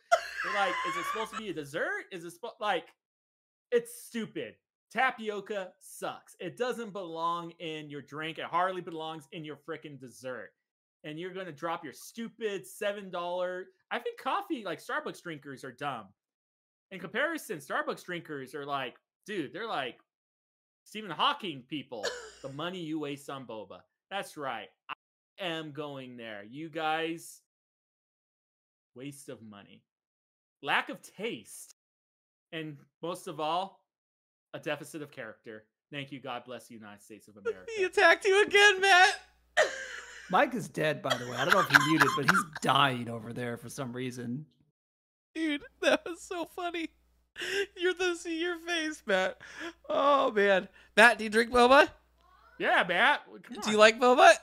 You're like, is it supposed to be a dessert? Is it like, it's stupid. Tapioca sucks. It doesn't belong in your drink. It hardly belongs in your freaking dessert. And you're going to drop your stupid $7. I think coffee, like Starbucks drinkers, are dumb. In comparison, Starbucks drinkers are like, dude, they're like Stephen Hawking people. The money you waste on boba. That's right. I am going there. You guys, waste of money. Lack of taste. And most of all, a deficit of character. Thank you. God bless the United States of America. He attacked you again, Matt. Mike is dead, by the way. I don't know if he muted, but he's dying over there for some reason. Dude, that was so funny. You're the see your face, Matt. Oh man, Matt, do you drink boba? Yeah, Matt. Come on. Do you like boba? Do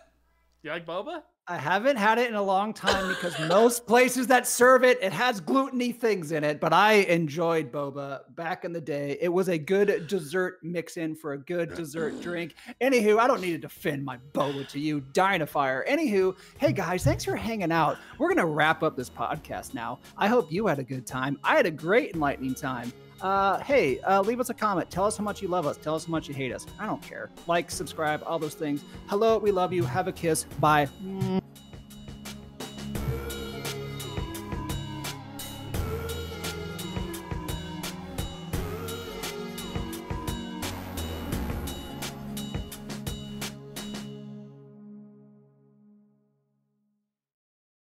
you like boba? I haven't had it in a long time because most places that serve it, it has gluten-y things in it, but I enjoyed boba back in the day. It was a good dessert mix-in for a good dessert drink. Anywho, I don't need to defend my boba to you, Dynafire. Anywho, hey guys, thanks for hanging out. We're going to wrap up this podcast now. I hope you had a good time. I had a great enlightening time. Hey, leave us a comment. Tell us how much you love us. Tell us how much you hate us. I don't care. Like, subscribe, all those things. Hello, we love you. Have a kiss. Bye.